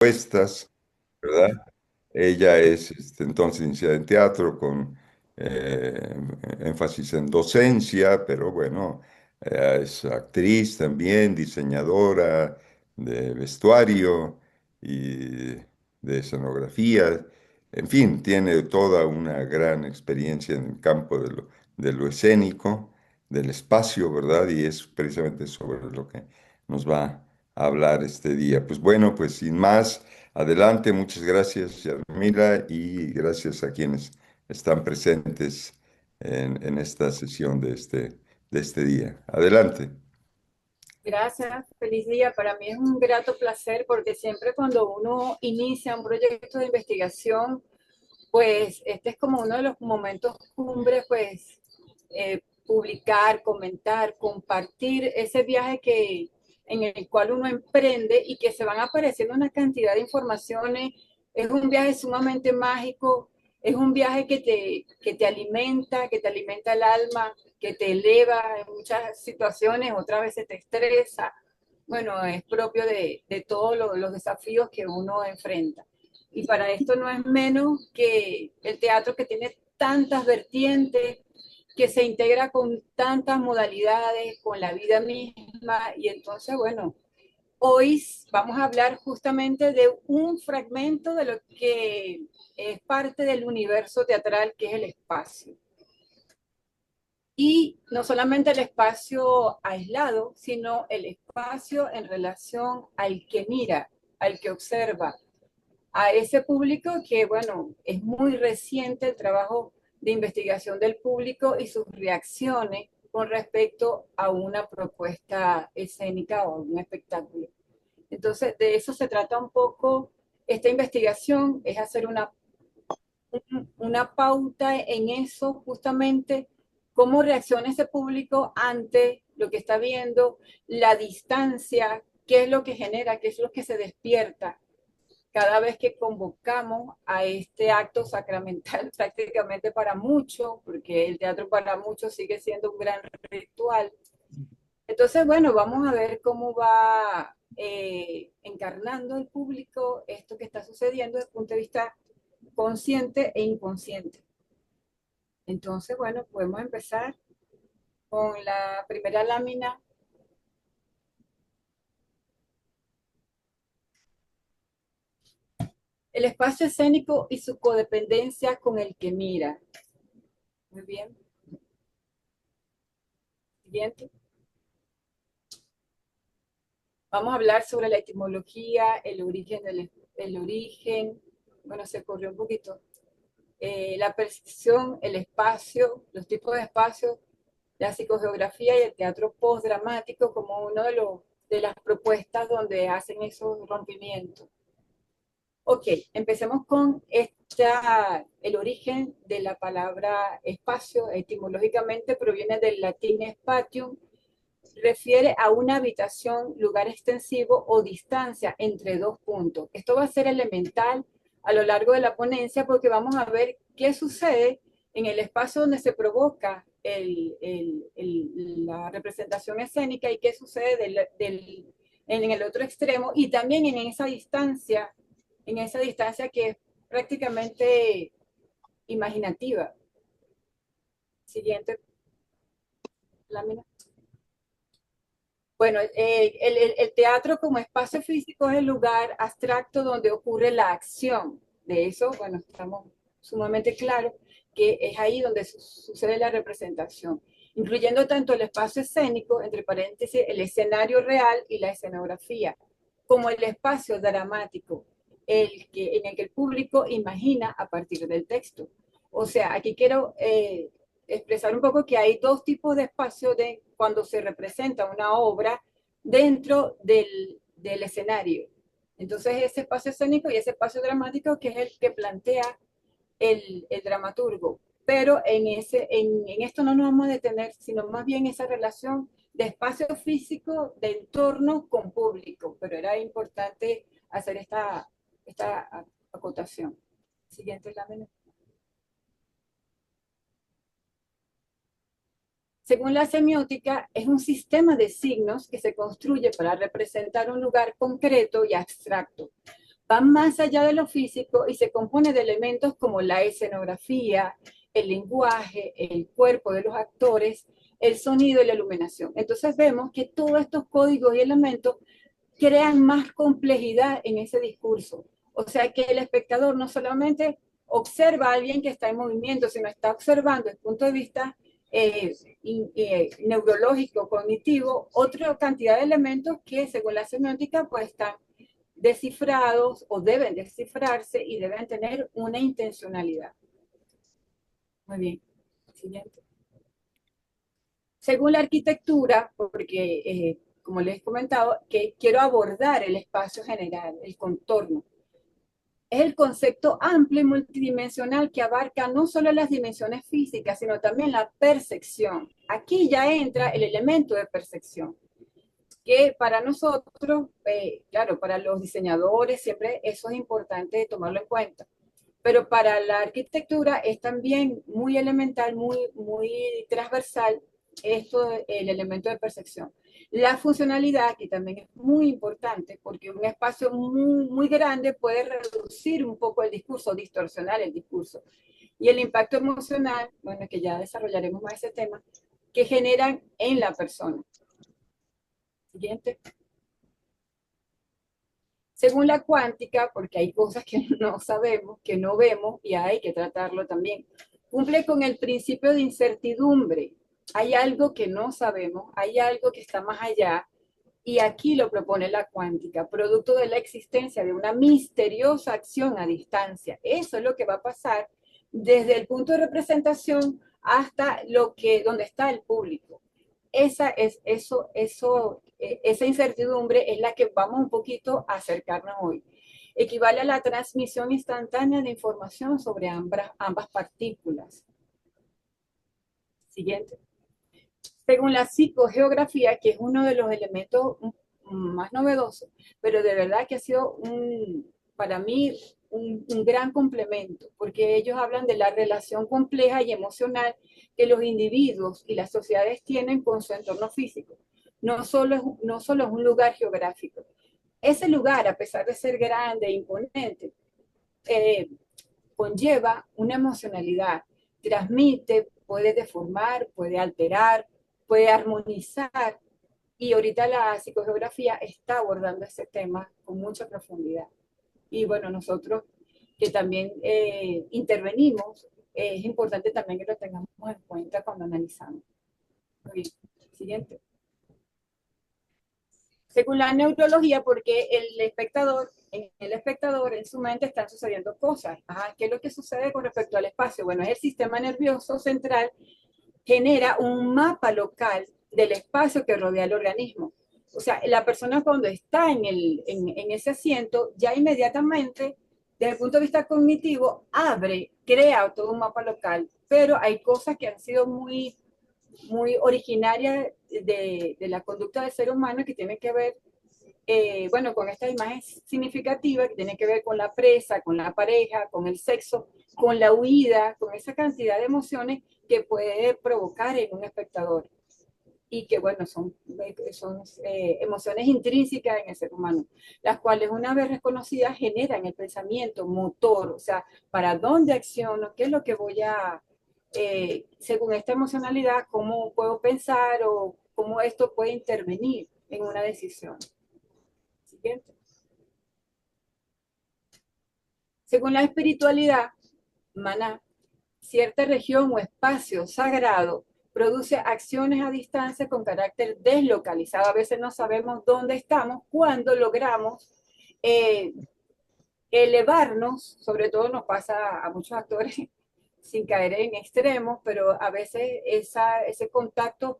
propuestas, ¿verdad? Ella es entonces licenciada en teatro con énfasis en docencia, pero bueno, es actriz también, diseñadora de vestuario y de escenografía. En fin, tiene toda una gran experiencia en el campo de lo escénico, del espacio, ¿verdad? Y es precisamente sobre lo que nos va a hablar este día. Pues bueno, pues sin más. Adelante, muchas gracias, Yarmila, y gracias a quienes están presentes en esta sesión de este día. Adelante. Gracias, feliz día. Para mí es un grato placer porque siempre cuando uno inicia un proyecto de investigación, pues este es como uno de los momentos cumbres, pues publicar, comentar, compartir ese viaje en el cual uno emprende y que se van apareciendo una cantidad de informaciones. Es un viaje sumamente mágico, es un viaje que te alimenta el alma, que te eleva en muchas situaciones, otras veces te estresa. Bueno, es propio de todos los desafíos que uno enfrenta. Y para esto no es menos que el teatro que tiene tantas vertientes, que se integra con tantas modalidades, con la vida misma. Y entonces, bueno, hoy vamos a hablar justamente de un fragmento de lo que es parte del universo teatral, que es el espacio. Y no solamente el espacio aislado, sino el espacio en relación al que mira, al que observa, a ese público que, bueno, es muy reciente el trabajo de investigación del público y sus reacciones con respecto a una propuesta escénica o un espectáculo. Entonces, de eso se trata un poco esta investigación, es hacer una pauta en eso, justamente cómo reacciona ese público ante lo que está viendo, la distancia, qué es lo que genera, qué es lo que se despierta cada vez que convocamos a este acto sacramental prácticamente para muchos, porque el teatro para muchos sigue siendo un gran ritual. Entonces, bueno, vamos a ver cómo va encarnando el público esto que está sucediendo desde el punto de vista consciente e inconsciente. Entonces, bueno, podemos empezar con la primera lámina, el espacio escénico y su codependencia con el que mira. Muy bien. Siguiente. Vamos a hablar sobre la etimología, el origen, bueno, se corrió un poquito, la percepción, el espacio, los tipos de espacio, la psicogeografía y el teatro postdramático como uno de las propuestas donde hacen esos rompimientos. Ok, empecemos con el origen de la palabra espacio. Etimológicamente proviene del latín spatium, refiere a una habitación, lugar extensivo o distancia entre dos puntos. Esto va a ser elemental a lo largo de la ponencia porque vamos a ver qué sucede en el espacio donde se provoca la representación escénica y qué sucede en el otro extremo y también en esa distancia que es prácticamente imaginativa. Siguiente lámina. Bueno, el teatro como espacio físico es el lugar abstracto donde ocurre la acción. De eso, bueno, estamos sumamente claros que es ahí donde sucede la representación, incluyendo tanto el espacio escénico, entre paréntesis, el escenario real y la escenografía, como el espacio dramático, en el que el público imagina a partir del texto. O sea, aquí quiero expresar un poco que hay dos tipos de espacio de cuando se representa una obra dentro del escenario. Entonces, ese espacio escénico y ese espacio dramático que es el que plantea el dramaturgo. Pero en esto no nos vamos a detener, sino más bien esa relación de espacio físico, de entorno con público. Pero era importante hacer esta acotación. Siguiente lámina. Según la semiótica, es un sistema de signos que se construye para representar un lugar concreto y abstracto. va más allá de lo físico y se compone de elementos como la escenografía, el lenguaje, el cuerpo de los actores, el sonido y la iluminación. Entonces vemos que todos estos códigos y elementos crean más complejidad en ese discurso. O sea que el espectador no solamente observa a alguien que está en movimiento, sino está observando desde el punto de vista neurológico, cognitivo, otra cantidad de elementos que según la semiótica pues están descifrados o deben descifrarse y deben tener una intencionalidad. Muy bien. Siguiente. Según la arquitectura, porque como les he comentado, que quiero abordar el espacio general, el contorno. Es el concepto amplio y multidimensional que abarca no solo las dimensiones físicas, sino también la percepción. Aquí ya entra el elemento de percepción, que para nosotros, claro, para los diseñadores siempre eso es importante tomarlo en cuenta, pero para la arquitectura es también muy elemental, muy transversal esto, el elemento de percepción. La funcionalidad, que también es muy importante, porque un espacio muy grande puede reducir un poco el discurso, distorsionar el discurso. Y el impacto emocional, bueno, que ya desarrollaremos más ese tema, que generan en la persona. Siguiente. Según la cuántica, porque hay cosas que no sabemos, que no vemos y hay que tratarlo también, cumple con el principio de incertidumbre. Hay algo que no sabemos, hay algo que está más allá y aquí lo propone la cuántica, producto de la existencia de una misteriosa acción a distancia. Eso es lo que va a pasar desde el punto de representación hasta donde está el público. Esa incertidumbre es la que vamos un poquito a acercarnos hoy. Equivale a la transmisión instantánea de información sobre ambas partículas. Siguiente. Según la psicogeografía, que es uno de los elementos más novedosos, pero de verdad que ha sido para mí un gran complemento, porque ellos hablan de la relación compleja y emocional que los individuos y las sociedades tienen con su entorno físico. No solo es un lugar geográfico. Ese lugar, a pesar de ser grande e imponente, eh, conlleva una emocionalidad, transmite, puede deformar, puede alterar, puede armonizar. Y ahorita la psicogeografía está abordando ese tema con mucha profundidad. Y bueno, nosotros que también intervenimos, es importante también que lo tengamos en cuenta cuando analizamos. Muy bien. Siguiente. Según la neurología, porque el espectador en su mente están sucediendo cosas. Ajá, ¿qué es lo que sucede con respecto al espacio? Bueno, el sistema nervioso central genera un mapa local del espacio que rodea el organismo. O sea, la persona cuando está en ese asiento, ya inmediatamente, desde el punto de vista cognitivo, crea todo un mapa local, pero hay cosas que han sido muy originarias de la conducta del ser humano que tienen que ver, bueno, con esta imagen significativa que tiene que ver con la presa, con la pareja, con el sexo, con la huida, con esa cantidad de emociones que puede provocar en un espectador y que, bueno, son emociones intrínsecas en el ser humano, las cuales una vez reconocidas generan el pensamiento motor, o sea, para dónde acciono, qué es lo que voy a, según esta emocionalidad, cómo puedo pensar o cómo esto puede intervenir en una decisión. Siguiente. Según la espiritualidad, maná, cierta región o espacio sagrado produce acciones a distancia con carácter deslocalizado. A veces no sabemos dónde estamos cuando logramos eh, elevarnos, sobre todo nos pasa a muchos actores sin caer en extremos, pero a veces ese contacto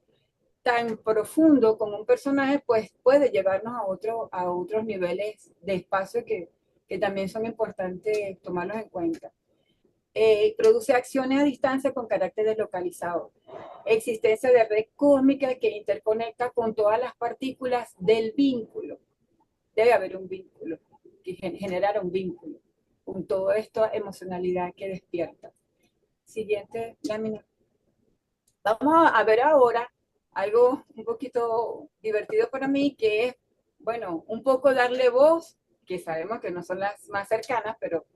tan profundo con un personaje pues puede llevarnos a otros niveles de espacio que también son importantes tomarlos en cuenta. Produce acciones a distancia con carácter deslocalizado. Existencia de red cósmica que interconecta con todas las partículas del vínculo. Debe haber un vínculo, que generar un vínculo con toda esta emocionalidad que despierta. Siguiente lámina. Vamos a ver ahora algo un poquito divertido para mí, que es, bueno, un poco darle voz que sabemos que no son las más cercanas, pero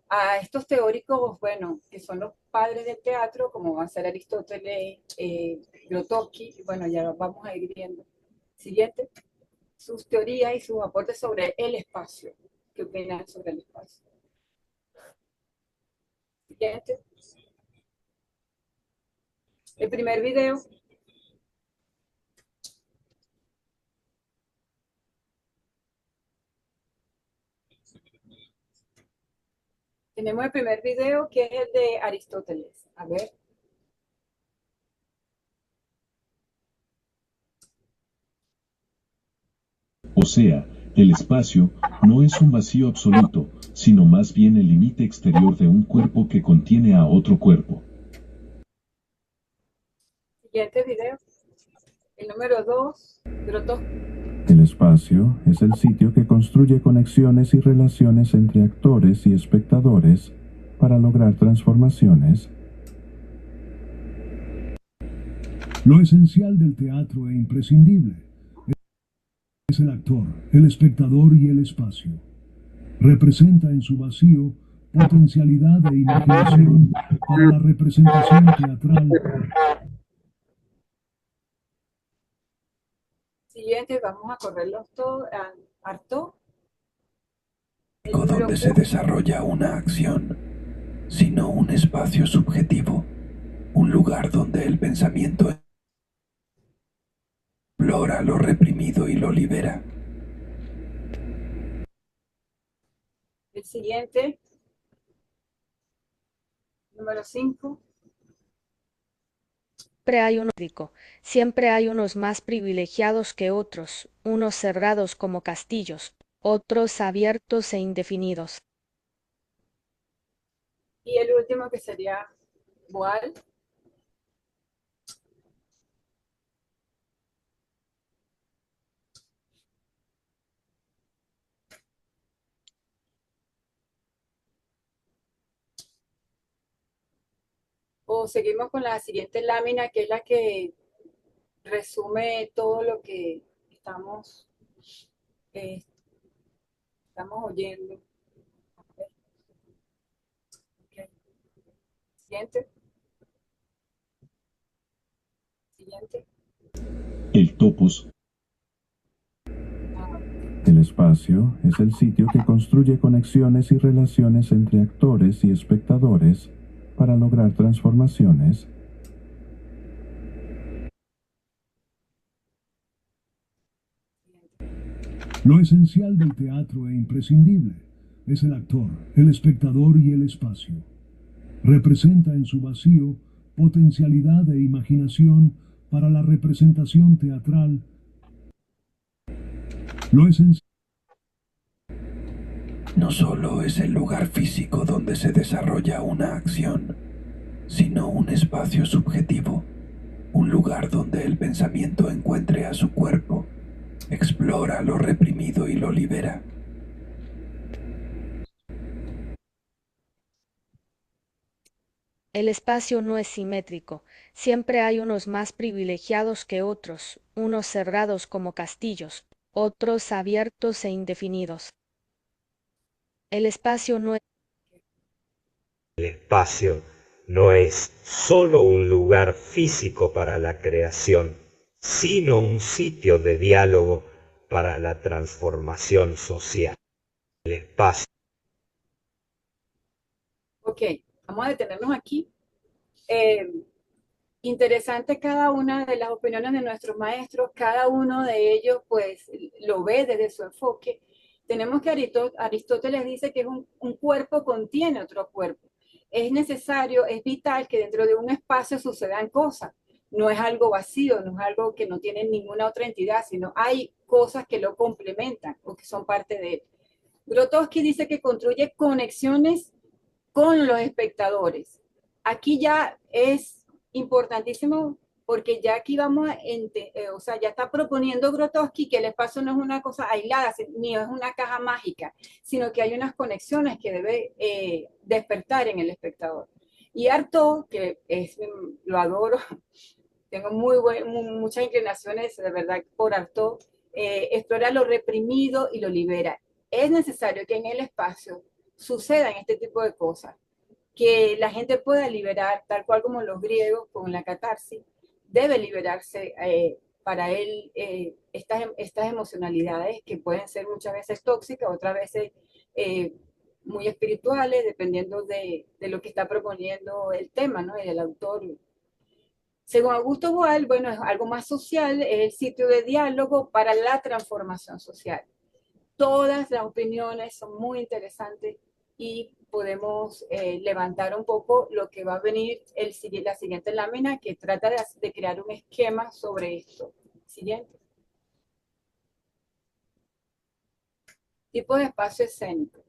a estos teóricos, bueno, que son los padres del teatro, como va a ser Aristóteles, Grotowski, bueno, ya vamos a ir viendo. Siguiente, sus teorías y sus aportes sobre el espacio. ¿Qué opinan sobre el espacio? Siguiente. El primer video. Tenemos el primer video que es el de Aristóteles. A ver. O sea, el espacio no es un vacío absoluto, sino más bien el límite exterior de un cuerpo que contiene a otro cuerpo. Siguiente video. El número 2, Grotowski. El espacio es el sitio que construye conexiones y relaciones entre actores y espectadores para lograr transformaciones. Lo esencial del teatro e imprescindible es el actor, el espectador y el espacio. Representa en su vacío potencialidad e imaginación para la representación teatral. Siguiente, vamos a correrlos todos. Artaud. Donde se desarrolla una acción, sino un espacio subjetivo, un lugar donde el pensamiento explora lo reprimido y lo libera. El siguiente, número 5. Siempre hay unos más privilegiados que otros, unos cerrados como castillos, otros abiertos e indefinidos. Y el último que sería Boal. O seguimos con la siguiente lámina, que es la que resume todo lo que eh, estamos oyendo. Okay. Siguiente. Siguiente. El topos. El espacio es el sitio que construye conexiones y relaciones entre actores y espectadores para lograr transformaciones. Lo esencial del teatro e imprescindible es el actor, el espectador y el espacio. Representa en su vacío potencialidad e imaginación para la representación teatral. Lo esencial No solo es el lugar físico donde se desarrolla una acción, sino un espacio subjetivo, un lugar donde el pensamiento encuentre a su cuerpo, explora lo reprimido y lo libera. El espacio no es simétrico, siempre hay unos más privilegiados que otros, unos cerrados como castillos, otros abiertos e indefinidos. El espacio no es El espacio no es solo un lugar físico para la creación, sino un sitio de diálogo para la transformación social. El espacio. Ok, vamos a detenernos aquí. Interesante cada una de las opiniones de nuestros maestros, cada uno de ellos pues lo ve desde su enfoque. Tenemos que Aristóteles dice que un cuerpo contiene otro cuerpo. Es necesario, es vital que dentro de un espacio sucedan cosas. No es algo vacío, no es algo que no tiene ninguna otra entidad, sino hay cosas que lo complementan o que son parte de él. Grotowski dice que construye conexiones con los espectadores. Aquí ya es importantísimo porque ya aquí vamos o sea, ya está proponiendo Grotowski que el espacio no es una cosa aislada, ni es una caja mágica, sino que hay unas conexiones que debe despertar en el espectador. Y Artaud, que lo adoro, tengo muchas inclinaciones de verdad por Artaud, explora lo reprimido y lo libera. Es necesario que en el espacio sucedan este tipo de cosas, que la gente pueda liberar, tal cual como los griegos con la catarsis, debe liberarse para él estas emocionalidades que pueden ser muchas veces tóxicas, otras veces muy espirituales, dependiendo de lo que está proponiendo el tema, ¿no? El autor. Según Augusto Boal, bueno, es algo más social, es el sitio de diálogo para la transformación social. Todas las opiniones son muy interesantes y podemos levantar un poco lo que va a venir la siguiente lámina, que trata de crear un esquema sobre esto. Siguiente. Tipo de espacio escénico.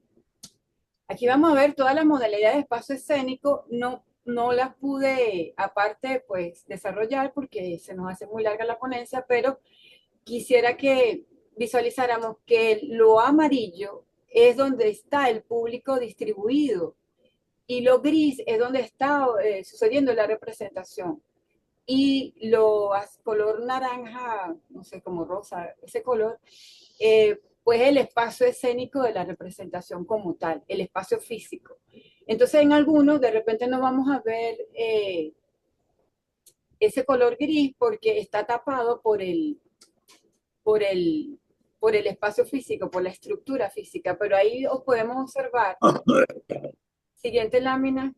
Aquí vamos a ver todas las modalidades de espacio escénico. No las pude, aparte, pues, desarrollar porque se nos hace muy larga la ponencia, pero quisiera que visualizáramos que lo amarillo es donde está el público distribuido y lo gris es donde está sucediendo la representación. Y lo color naranja, no sé, como rosa, ese color, pues el espacio escénico de la representación como tal, el espacio físico. Entonces en algunos de repente no vamos a ver ese color gris porque está tapado por el, por el espacio físico, por la estructura física, pero ahí podemos observar, siguiente lámina,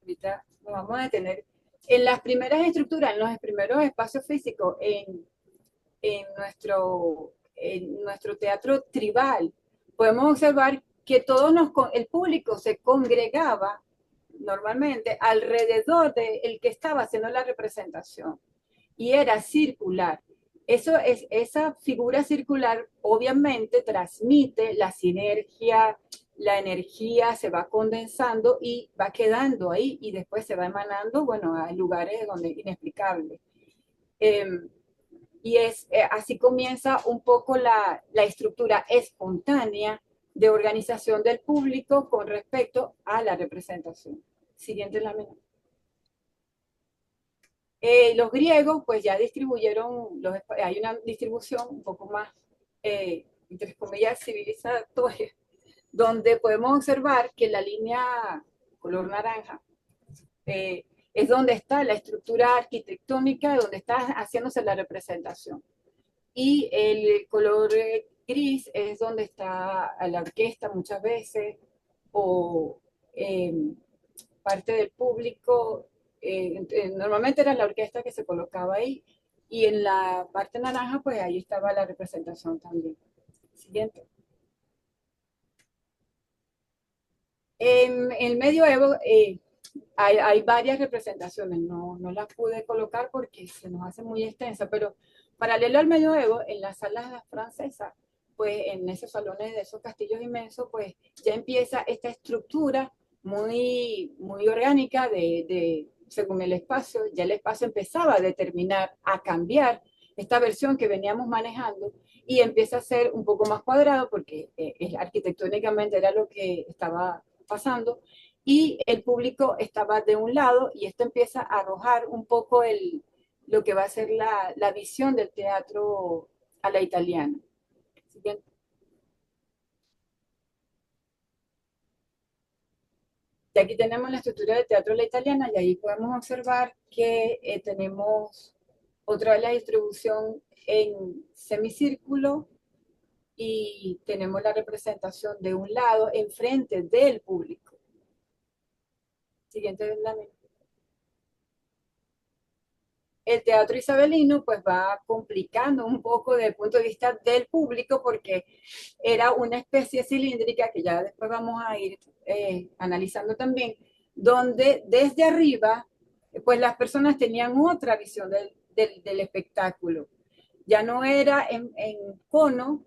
ahorita nos vamos a detener, en las primeras estructuras, en los primeros espacios físicos, en nuestro teatro tribal, podemos observar que el público se congregaba normalmente alrededor del que estaba haciendo la representación y era circular. Esa figura circular obviamente transmite la sinergia, la energía se va condensando y va quedando ahí y después se va emanando, bueno, a lugares donde inexplicables. Y así comienza un poco la estructura espontánea de organización del público con respecto a la representación. Siguiente lámina. Los griegos pues ya distribuyeron, hay una distribución un poco más, entre comillas, civilizatoria, donde podemos observar que la línea color naranja es donde está la estructura arquitectónica, donde está haciéndose la representación. Y el color gris es donde está la orquesta muchas veces, o parte del público. Normalmente era la orquesta que se colocaba ahí, y en la parte naranja, pues ahí estaba la representación también. Siguiente. En el medioevo hay varias representaciones, no las pude colocar porque se nos hace muy extensa, pero paralelo al medioevo, en las salas francesas, pues en esos salones de esos castillos inmensos, pues ya empieza esta estructura muy, muy orgánica según el espacio, ya el espacio empezaba a determinar, a cambiar esta versión que veníamos manejando y empieza a ser un poco más cuadrado porque arquitectónicamente era lo que estaba pasando y el público estaba de un lado y esto empieza a arrojar un poco lo que va a ser la visión del teatro a la italiana. Siguiente. Y aquí tenemos la estructura del teatro a la italiana y ahí podemos observar que tenemos otra vez la distribución en semicírculo y tenemos la representación de un lado enfrente del público. Siguiente lámina. El teatro isabelino pues va complicando un poco desde el punto de vista del público porque era una especie cilíndrica que ya después vamos a ir analizando también, donde desde arriba pues las personas tenían otra visión del espectáculo. Ya no era en cono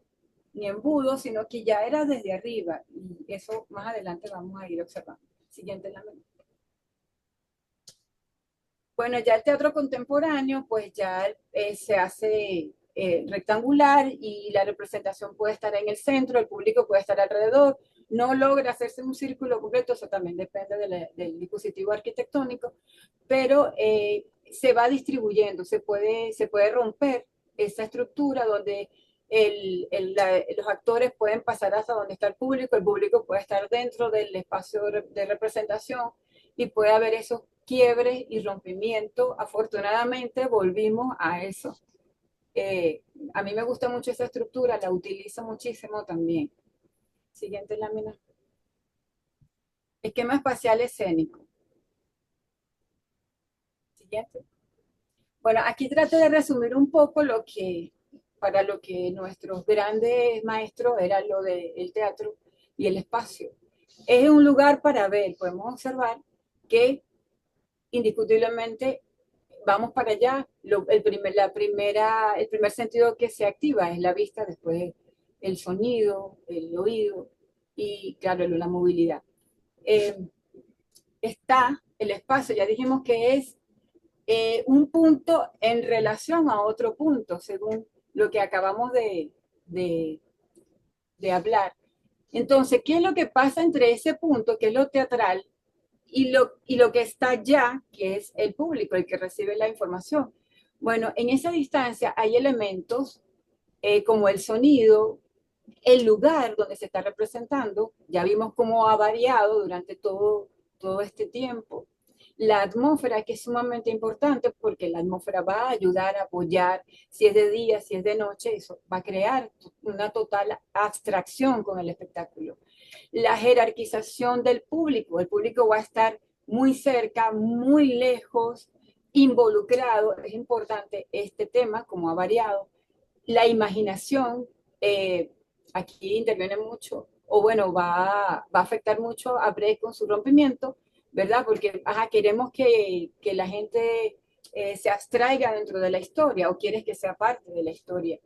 ni embudo, sino que ya era desde arriba y eso más adelante vamos a ir observando. Siguiente lámina. Bueno, ya el teatro contemporáneo, pues ya se hace rectangular y la representación puede estar en el centro, el público puede estar alrededor, no logra hacerse un círculo completo, eso también depende del dispositivo arquitectónico, pero se va distribuyendo, se puede romper esa estructura donde los actores pueden pasar hasta donde está el público puede estar dentro del espacio de representación y puede haber esos quiebres y rompimientos. Afortunadamente volvimos a eso. A mí me gusta mucho esa estructura, la utilizo muchísimo también. Siguiente lámina. Esquema espacial escénico. Siguiente. Bueno, aquí trato de resumir un poco para lo que nuestros grandes maestros era lo del teatro y el espacio. Es un lugar para ver, podemos observar que indiscutiblemente vamos para allá. El primer sentido que se activa es la vista, después el sonido, el oído y, claro, la movilidad. Está el espacio, ya dijimos que es un punto en relación a otro punto, según lo que acabamos de hablar. Entonces, ¿qué es lo que pasa entre ese punto, que es lo teatral, y lo que está allá, que es el público, el que recibe la información? Bueno, en esa distancia hay elementos como el sonido, el lugar donde se está representando, ya vimos cómo ha variado durante todo este tiempo. La atmósfera, que es sumamente importante porque la atmósfera va a ayudar a apoyar, si es de día, si es de noche, eso va a crear una total abstracción con el espectáculo. La jerarquización del público, el público va a estar muy cerca, muy lejos, involucrado, es importante este tema, como ha variado. La imaginación, aquí interviene mucho, o bueno, va a afectar mucho a Brecht con su rompimiento, ¿verdad? Porque queremos que la gente se abstraiga dentro de la historia o quieres que sea parte de la historia.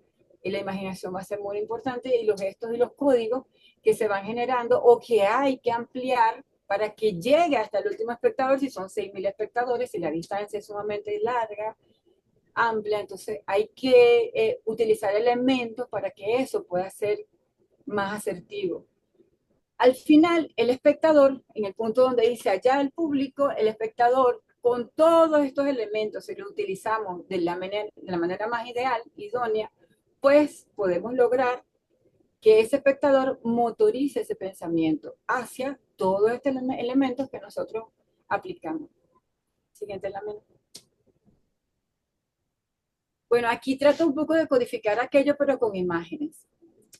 Y la imaginación va a ser muy importante y los gestos y los códigos que se van generando o que hay que ampliar para que llegue hasta el último espectador, si son 6.000 espectadores, si la distancia es sumamente larga, amplia, entonces hay que utilizar elementos para que eso pueda ser más asertivo. Al final, el espectador, en el punto donde dice allá el público, el espectador, con todos estos elementos, si los utilizamos de la manera más ideal, idónea, pues podemos lograr que ese espectador motorice ese pensamiento hacia todos estos elementos que nosotros aplicamos. Siguiente lámina. Bueno, aquí trato un poco de codificar aquello, pero con imágenes.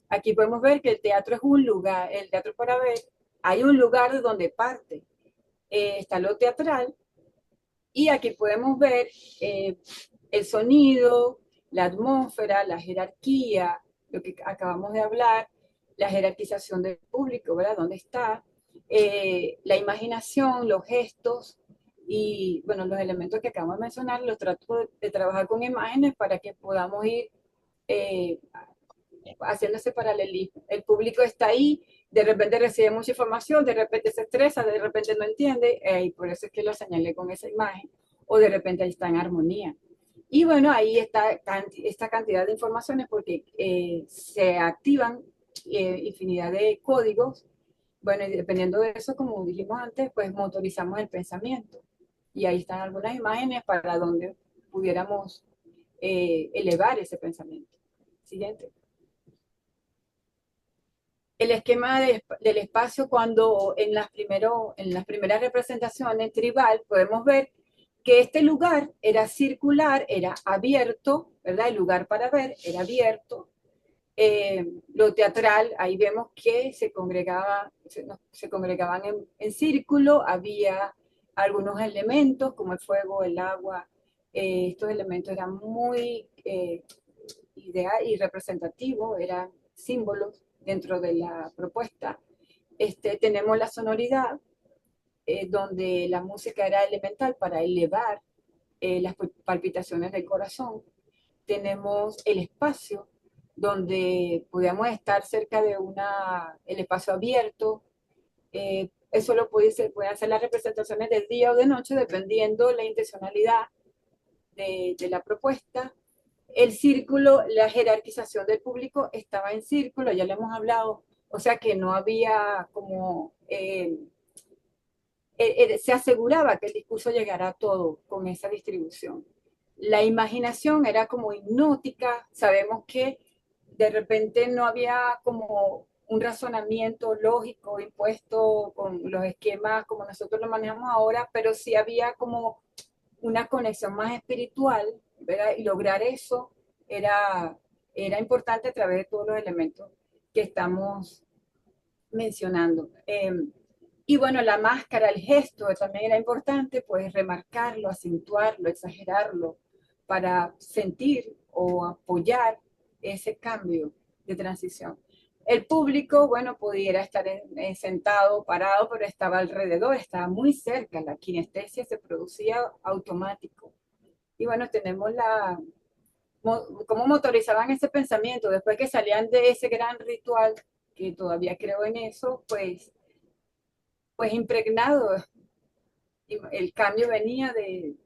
Aquí podemos ver que el teatro es un lugar, el teatro para ver, hay un lugar de donde parte. Está lo teatral, y aquí podemos ver el sonido, la atmósfera, la jerarquía, lo que acabamos de hablar, la jerarquización del público, ¿verdad? ¿Dónde está? La imaginación, los gestos y, bueno, los elementos que acabamos de mencionar, los trato de trabajar con imágenes para que podamos ir haciendo ese paralelismo. El público está ahí, de repente recibe mucha información, de repente se estresa, de repente no entiende, y por eso es que lo señalé con esa imagen, o de repente ahí está en armonía. Y bueno, ahí está esta cantidad de informaciones porque se activan infinidad de códigos. Bueno, y dependiendo de eso, como dijimos antes, pues motorizamos el pensamiento. Y ahí están algunas imágenes para donde pudiéramos elevar ese pensamiento. Siguiente. El esquema del espacio, cuando en las primeras representaciones tribal podemos ver que este lugar era circular, era abierto, ¿verdad? El lugar para ver era abierto. Lo teatral, ahí vemos que se congregaban en círculo, había algunos elementos como el fuego, el agua. Estos elementos eran muy ideal y representativos, eran símbolos dentro de la propuesta. Tenemos la sonoridad, donde la música era elemental para elevar las palpitaciones del corazón. Tenemos el espacio, donde podíamos estar cerca de el espacio abierto. Eso pueden hacer las representaciones de día o de noche, dependiendo la intencionalidad de la propuesta. El círculo, la jerarquización del público estaba en círculo, ya le hemos hablado, o sea que no había como, se aseguraba que el discurso llegara a todo con esa distribución. la imaginación era como hipnótica. Sabemos que de repente no había como un razonamiento lógico impuesto con los esquemas como nosotros lo manejamos ahora, pero sí había como una conexión más espiritual, ¿verdad? Y lograr eso era importante a través de todos los elementos que estamos mencionando. Y bueno, la máscara, el gesto también era importante, pues remarcarlo, acentuarlo, exagerarlo, para sentir o apoyar ese cambio de transición. El público, bueno, pudiera estar sentado, parado, pero estaba alrededor, estaba muy cerca, la kinestesia se producía automático. Y bueno, tenemos cómo motorizaban ese pensamiento después que salían de ese gran ritual, que todavía creo en eso, pues impregnado. El cambio venía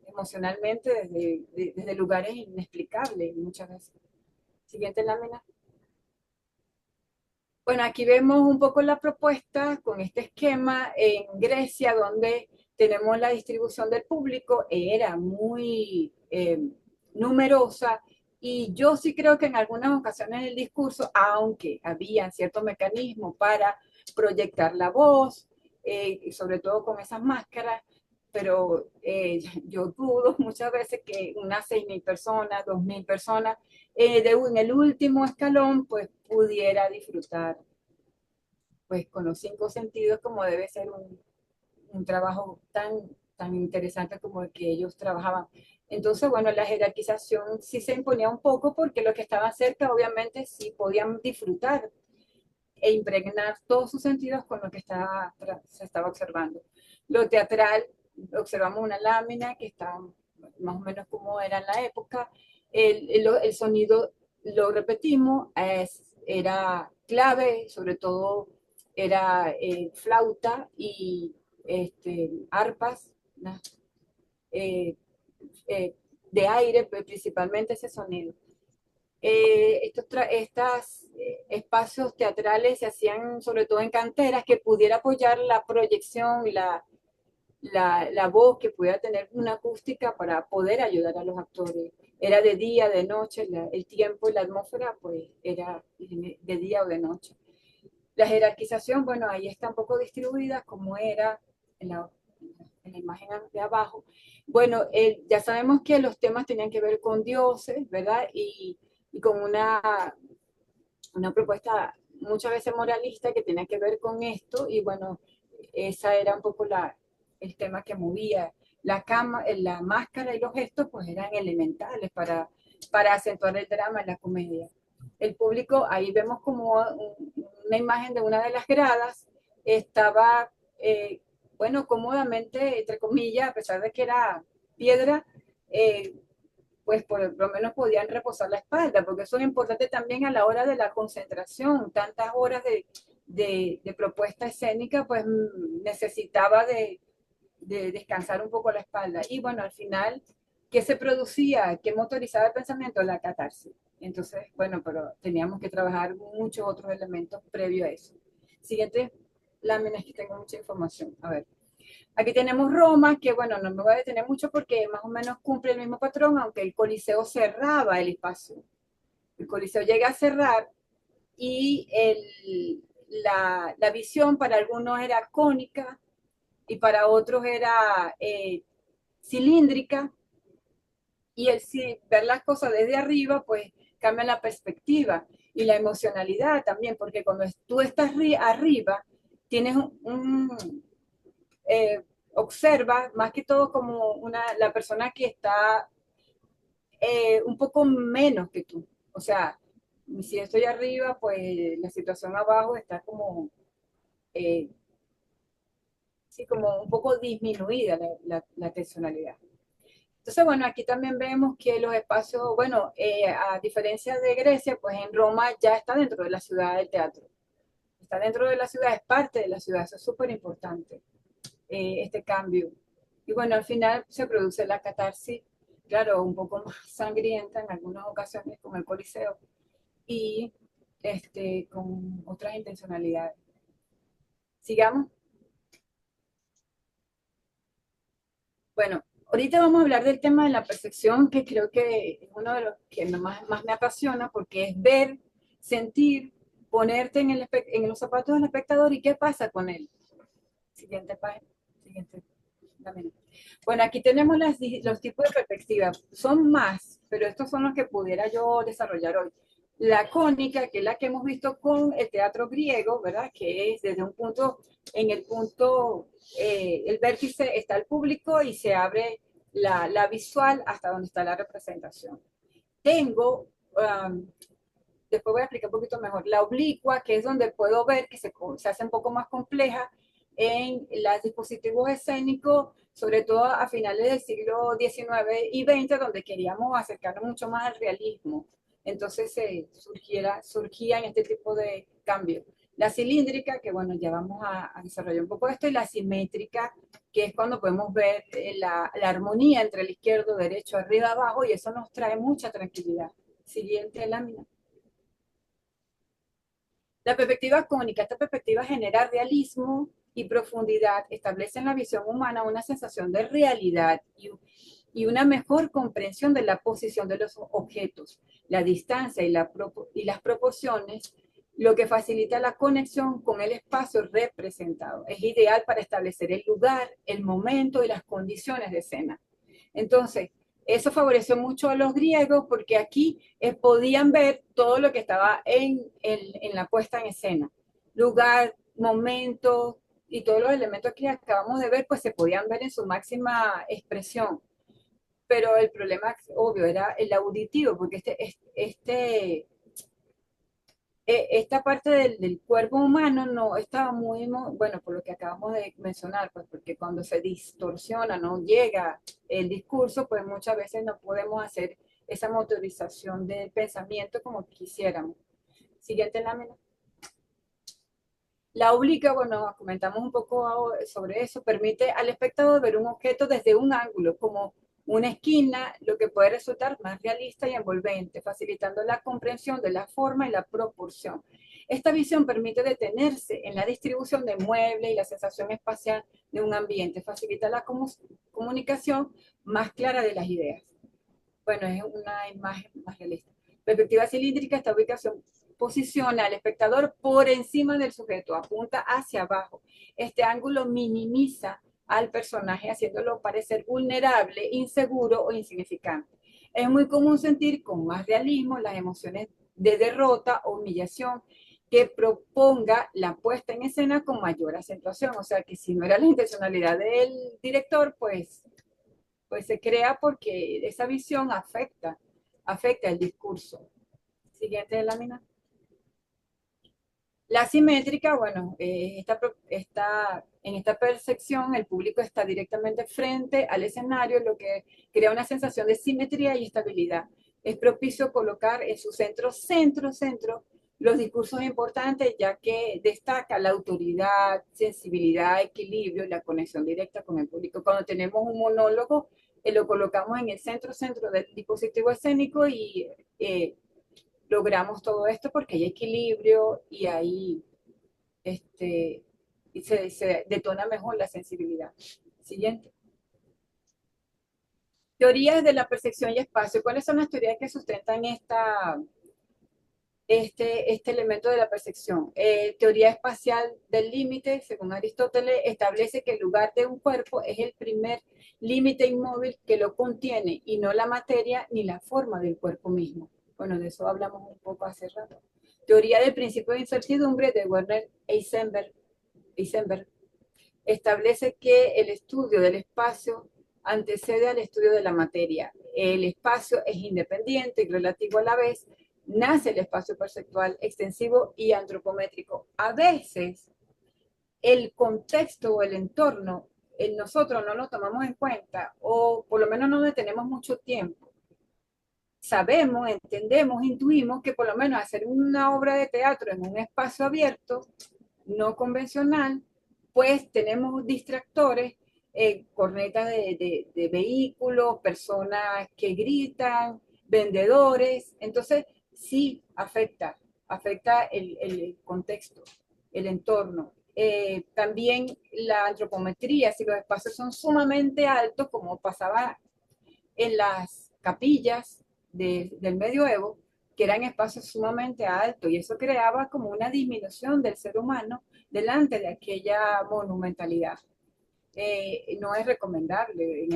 emocionalmente desde lugares inexplicables muchas veces. Siguiente lámina. Bueno, aquí vemos un poco la propuesta con este esquema en Grecia, donde tenemos la distribución del público, era muy numerosa, y yo sí creo que en algunas ocasiones el discurso, aunque había cierto mecanismo para proyectar la voz, y sobre todo con esas máscaras, pero yo dudo muchas veces que unas 6.000 personas, 2.000 personas, en el último escalón, pues pudiera disfrutar pues con los 5 sentidos, como debe ser un trabajo tan interesante como el que ellos trabajaban. Entonces, bueno, la jerarquización sí se imponía un poco porque los que estaban cerca obviamente sí podían disfrutar e impregnar todos sus sentidos con lo que se estaba observando. Lo teatral, observamos una lámina que está más o menos como era en la época. El sonido, lo repetimos, era clave, sobre todo era flauta y arpas, ¿no? eh, eh, de aire, pues, principalmente ese sonido. Estos espacios teatrales se hacían sobre todo en canteras, que pudiera apoyar la proyección y la voz, que pudiera tener una acústica para poder ayudar a los actores. Era de día, de noche, el tiempo y la atmósfera pues era de día o de noche. La jerarquización, bueno, ahí está un poco distribuida como era en la imagen de abajo. Bueno, ya sabemos que los temas tenían que ver con dioses, ¿verdad? Y con una propuesta muchas veces moralista que tenía que ver con esto, y bueno, esa era un poco el tema que movía. La máscara y los gestos pues eran elementales para acentuar el drama en la comedia. El público, ahí vemos como una imagen de una de las gradas, estaba, bueno, cómodamente, entre comillas, a pesar de que era piedra, eh, pues por lo menos podían reposar la espalda, porque eso es importante también a la hora de la concentración. Tantas horas de propuesta escénica, pues necesitaba de descansar un poco la espalda. Y bueno, al final, ¿qué se producía? ¿Qué motorizaba el pensamiento? La catarsis. Entonces, bueno, pero teníamos que trabajar muchos otros elementos previo a eso. Siguiente lámina, que tengo mucha información. A ver. Aquí tenemos Roma, que bueno, no me voy a detener mucho porque más o menos cumple el mismo patrón, aunque el Coliseo cerraba el espacio. El Coliseo llega a cerrar, y la visión para algunos era cónica y para otros era cilíndrica, y ver las cosas desde arriba, pues cambia la perspectiva y la emocionalidad también, porque cuando tú estás arriba, tienes observa más que todo como la persona que está un poco menos que tú. O sea, si estoy arriba, pues la situación abajo está como, eh, sí, como un poco disminuida la tensionalidad. Entonces, bueno, aquí también vemos que los espacios, bueno, a diferencia de Grecia, pues en Roma ya está dentro de la ciudad del teatro. Está dentro de la ciudad, es parte de la ciudad, eso es súper importante, este cambio. Y bueno, al final se produce la catarsis, claro, un poco más sangrienta en algunas ocasiones con el Coliseo, y con otras intencionalidades. Sigamos. Bueno, ahorita vamos a hablar del tema de la percepción, que creo que es uno de los que más me apasiona, porque es ver, sentir, ponerte en los zapatos del espectador y qué pasa con él. Siguiente página. Siguiente. Dame. Bueno, aquí tenemos los tipos de perspectiva. Son más, pero estos son los que pudiera yo desarrollar hoy. La cónica, que es la que hemos visto con el teatro griego, ¿verdad? Que es desde un punto, en el punto, el vértice está el público y se abre la visual hasta donde está la representación. Tengo, después voy a explicar un poquito mejor, la oblicua, que es donde puedo ver que se hace un poco más compleja en los dispositivos escénicos, sobre todo a finales del siglo XIX y XX, donde queríamos acercarnos mucho más al realismo. Entonces surgían este tipo de cambios. La cilíndrica, que bueno, ya vamos a desarrollar un poco esto, y la simétrica, que es cuando podemos ver la armonía entre el izquierdo, derecho, arriba, abajo, y eso nos trae mucha tranquilidad. Siguiente lámina. La perspectiva cónica, esta perspectiva genera realismo y profundidad, establece en la visión humana una sensación de realidad y una mejor comprensión de la posición de los objetos, la distancia y las proporciones, lo que facilita la conexión con el espacio representado. Es ideal para establecer el lugar, el momento y las condiciones de escena. Entonces, eso favoreció mucho a los griegos porque aquí podían ver todo lo que estaba en la puesta en escena. Lugar, momento y todos los elementos que acabamos de ver, pues se podían ver en su máxima expresión. Pero el problema, obvio, era el auditivo, porque esta parte del cuerpo humano no estaba muy, bueno, por lo que acabamos de mencionar, pues porque cuando se distorsiona, no llega el discurso, pues muchas veces no podemos hacer esa motorización del pensamiento como quisiéramos. Siguiente lámina. La obliga, bueno, comentamos un poco sobre eso, permite al espectador ver un objeto desde un ángulo, como una esquina, lo que puede resultar más realista y envolvente, facilitando la comprensión de la forma y la proporción. Esta visión permite detenerse en la distribución de muebles y la sensación espacial de un ambiente, facilita la comunicación más clara de las ideas. Bueno, es una imagen más realista. Perspectiva cilíndrica, esta ubicación posiciona al espectador por encima del sujeto, apunta hacia abajo. Este ángulo minimiza al personaje, haciéndolo parecer vulnerable, inseguro o insignificante. Es muy común sentir con más realismo las emociones de derrota o humillación que proponga la puesta en escena con mayor acentuación. O sea que si no era la intencionalidad del director, pues se crea porque esa visión afecta el discurso. Siguiente lámina. La simétrica, bueno, en esta percepción el público está directamente frente al escenario, lo que crea una sensación de simetría y estabilidad. Es propicio colocar en su centro los discursos importantes, ya que destaca la autoridad, sensibilidad, equilibrio y la conexión directa con el público. Cuando tenemos un monólogo, lo colocamos en el centro del dispositivo escénico y logramos todo esto porque hay equilibrio y ahí se detona mejor la sensibilidad. Siguiente. Teorías de la percepción y espacio. ¿Cuáles son las teorías que sustentan este elemento de la percepción? Teoría espacial del límite, según Aristóteles, establece que el lugar de un cuerpo es el primer límite inmóvil que lo contiene y no la materia ni la forma del cuerpo mismo. Bueno, de eso hablamos un poco hace rato. Teoría del principio de incertidumbre de Werner Heisenberg establece que el estudio del espacio antecede al estudio de la materia. El espacio es independiente y relativo a la vez. Nace el espacio perceptual extensivo y antropométrico. A veces el contexto o el entorno nosotros no lo tomamos en cuenta o por lo menos no detenemos mucho tiempo. Sabemos, entendemos, intuimos que por lo menos hacer una obra de teatro en un espacio abierto, no convencional, pues tenemos distractores, cornetas de vehículos, personas que gritan, vendedores. Entonces, sí afecta el contexto, el entorno. También la antropometría, si los espacios son sumamente altos, como pasaba en las capillas del medioevo, que eran espacios sumamente altos, y eso creaba como una disminución del ser humano delante de aquella monumentalidad. No es recomendable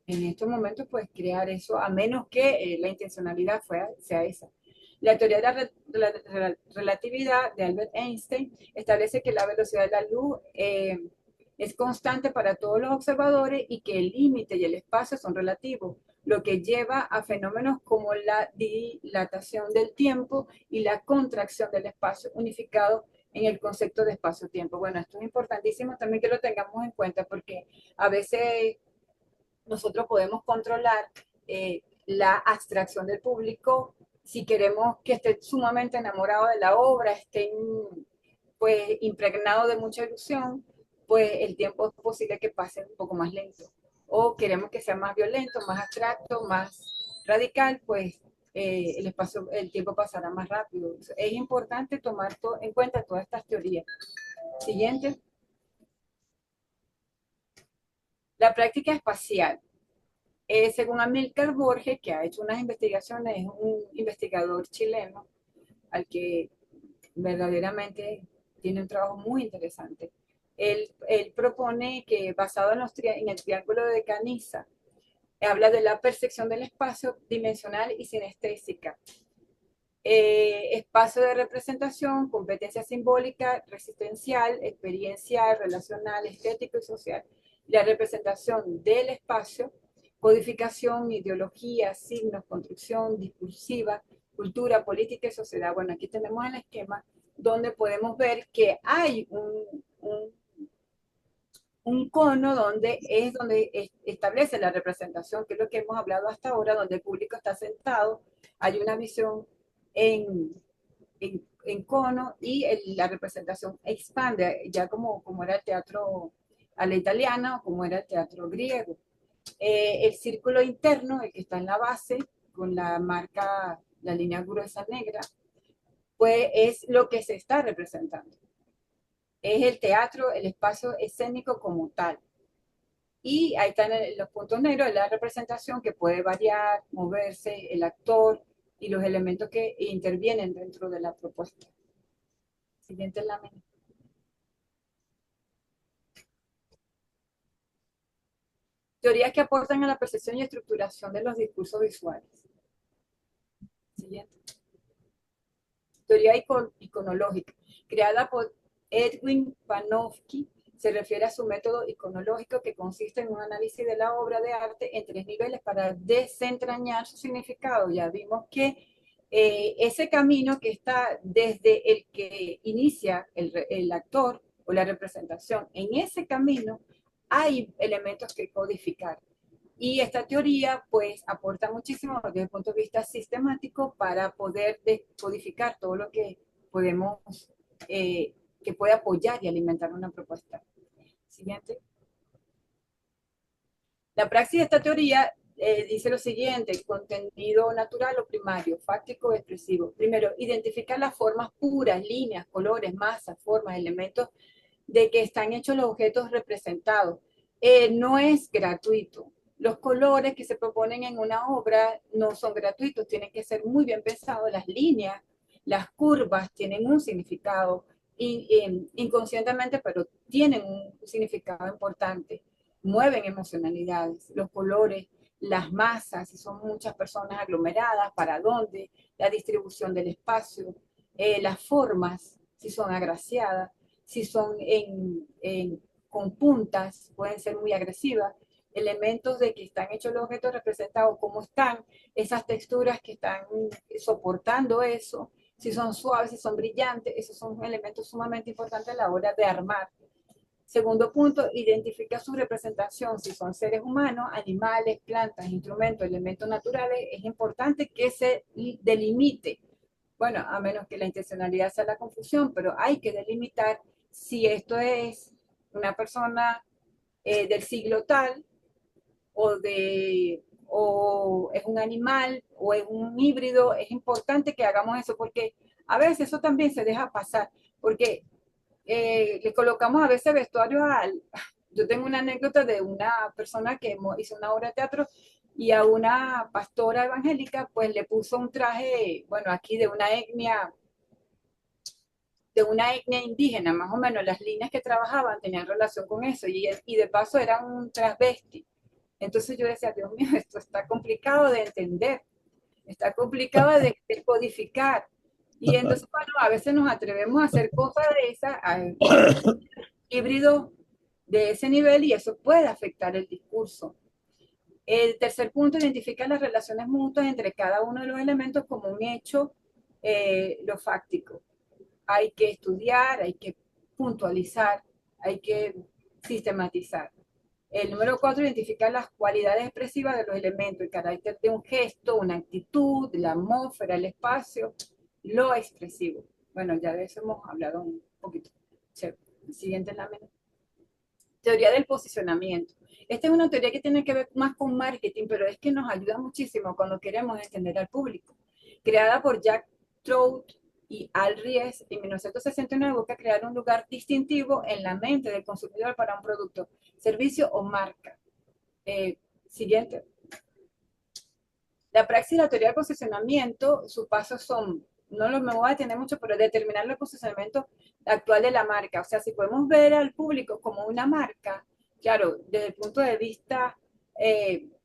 en estos momentos pues crear eso, a menos que la intencionalidad sea esa. La teoría de la relatividad de Albert Einstein establece que la velocidad de la luz es constante para todos los observadores y que el límite y el espacio son relativos, lo que lleva a fenómenos como la dilatación del tiempo y la contracción del espacio unificado en el concepto de espacio-tiempo. Bueno, esto es importantísimo también que lo tengamos en cuenta porque a veces nosotros podemos controlar la abstracción del público si queremos que esté sumamente enamorado de la obra, esté pues impregnado de mucha ilusión, pues el tiempo es posible que pase un poco más lento. O queremos que sea más violento, más abstracto, más radical, pues el tiempo pasará más rápido. Es importante tomar en cuenta todas estas teorías. Siguiente. La práctica espacial. Según Amílcar Borges, que ha hecho unas investigaciones, es un investigador chileno al que verdaderamente tiene un trabajo muy interesante. Él propone que basado en el triángulo de Canizza, habla de la percepción del espacio dimensional y sinestésica. Espacio de representación, competencia simbólica, resistencial, experiencial, relacional, estético y social. La representación del espacio, codificación, ideología, signos, construcción, discursiva, cultura, política y sociedad. Bueno, aquí tenemos el esquema donde podemos ver que hay un cono donde establece la representación, que es lo que hemos hablado hasta ahora, donde el público está sentado, hay una visión en cono y la representación expande, ya como era el teatro a la italiana o como era el teatro griego. El círculo interno, el que está en la base, con la marca, la línea gruesa negra, pues es lo que se está representando. Es el teatro, el espacio escénico como tal. Y ahí están los puntos negros de la representación que puede variar, moverse, el actor y los elementos que intervienen dentro de la propuesta. Siguiente lámina. Teorías que aportan a la percepción y estructuración de los discursos visuales. Siguiente. Teoría iconológica, creada por Edwin Panofsky, se refiere a su método iconológico que consiste en un análisis de la obra de arte en 3 niveles para desentrañar su significado. Ya vimos que ese camino que está desde el que inicia el actor o la representación, en ese camino hay elementos que codificar. Y esta teoría pues aporta muchísimo desde el punto de vista sistemático para poder decodificar todo lo que podemos, que puede apoyar y alimentar una propuesta. Siguiente. La praxis de esta teoría dice lo siguiente: contenido natural o primario, fáctico o expresivo. Primero, identificar las formas puras, líneas, colores, masas, formas, elementos de que están hechos los objetos representados. No es gratuito. Los colores que se proponen en una obra no son gratuitos, tienen que ser muy bien pensados. Las líneas, las curvas tienen un significado inconscientemente, pero tienen un significado importante. Mueven emocionalidades, los colores, las masas, si son muchas personas aglomeradas, para dónde, la distribución del espacio, las formas, si son agraciadas, si son con puntas, pueden ser muy agresivas, elementos de que están hechos los objetos representados, cómo están, esas texturas que están soportando eso, si son suaves, si son brillantes, esos son elementos sumamente importantes a la hora de armar. Segundo punto, identifica su representación, si son seres humanos, animales, plantas, instrumentos, elementos naturales, es importante que se delimite. Bueno, a menos que la intencionalidad sea la confusión, pero hay que delimitar si esto es una persona del siglo tal, o es un animal, o es un híbrido. Es importante que hagamos eso, porque a veces eso también se deja pasar, porque le colocamos a veces vestuario al... Yo tengo una anécdota de una persona que hizo una obra de teatro y a una pastora evangélica pues le puso un traje, bueno, aquí de una etnia indígena, más o menos las líneas que trabajaban tenían relación con eso y de paso eran un transvesti. Entonces yo decía, Dios mío, esto está complicado de entender, está complicado de codificar. Y entonces, bueno, a veces nos atrevemos a hacer cosas de esas, híbridos de ese nivel y eso puede afectar el discurso. El tercer punto identifica las relaciones mutuas entre cada uno de los elementos como un hecho, lo fáctico. Hay que estudiar, hay que puntualizar, hay que sistematizar. El número 4 identifica las cualidades expresivas de los elementos, el carácter de un gesto, una actitud, la atmósfera, el espacio, lo expresivo. Bueno, ya de eso hemos hablado un poquito. Siguiente lámina. Teoría del posicionamiento. Esta es una teoría que tiene que ver más con marketing, pero es que nos ayuda muchísimo cuando queremos entender al público. Creada por Jack Trout y Al Ries en 1969, busca crear un lugar distintivo en la mente del consumidor para un producto, servicio o marca. Siguiente. La praxis y la teoría del posicionamiento, sus pasos son, no los me voy a detener mucho, pero determinar el posicionamiento actual de la marca. O sea, si podemos ver al público como una marca, claro, desde el punto de vista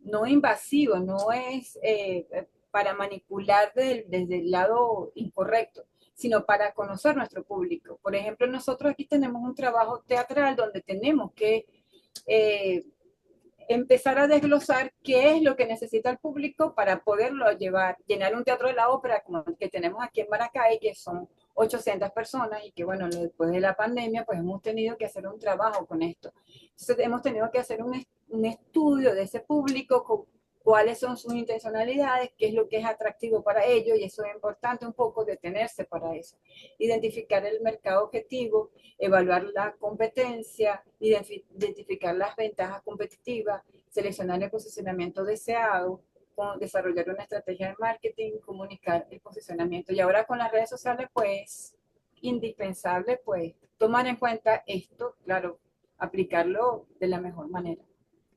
no invasivo, no es para manipular desde el lado incorrecto, sino para conocer nuestro público. Por ejemplo, nosotros aquí tenemos un trabajo teatral donde tenemos que empezar a desglosar qué es lo que necesita el público para poderlo llenar un teatro de la ópera como el que tenemos aquí en Maracay, que son 800 personas y que bueno, después de la pandemia pues hemos tenido que hacer un trabajo con esto. Entonces hemos tenido que hacer un estudio de ese público, con cuáles son sus intencionalidades, qué es lo que es atractivo para ellos y eso es importante un poco detenerse para eso. Identificar el mercado objetivo, evaluar la competencia, identificar las ventajas competitivas, seleccionar el posicionamiento deseado, desarrollar una estrategia de marketing, comunicar el posicionamiento. Y ahora con las redes sociales, pues, indispensable, pues, tomar en cuenta esto, claro, aplicarlo de la mejor manera.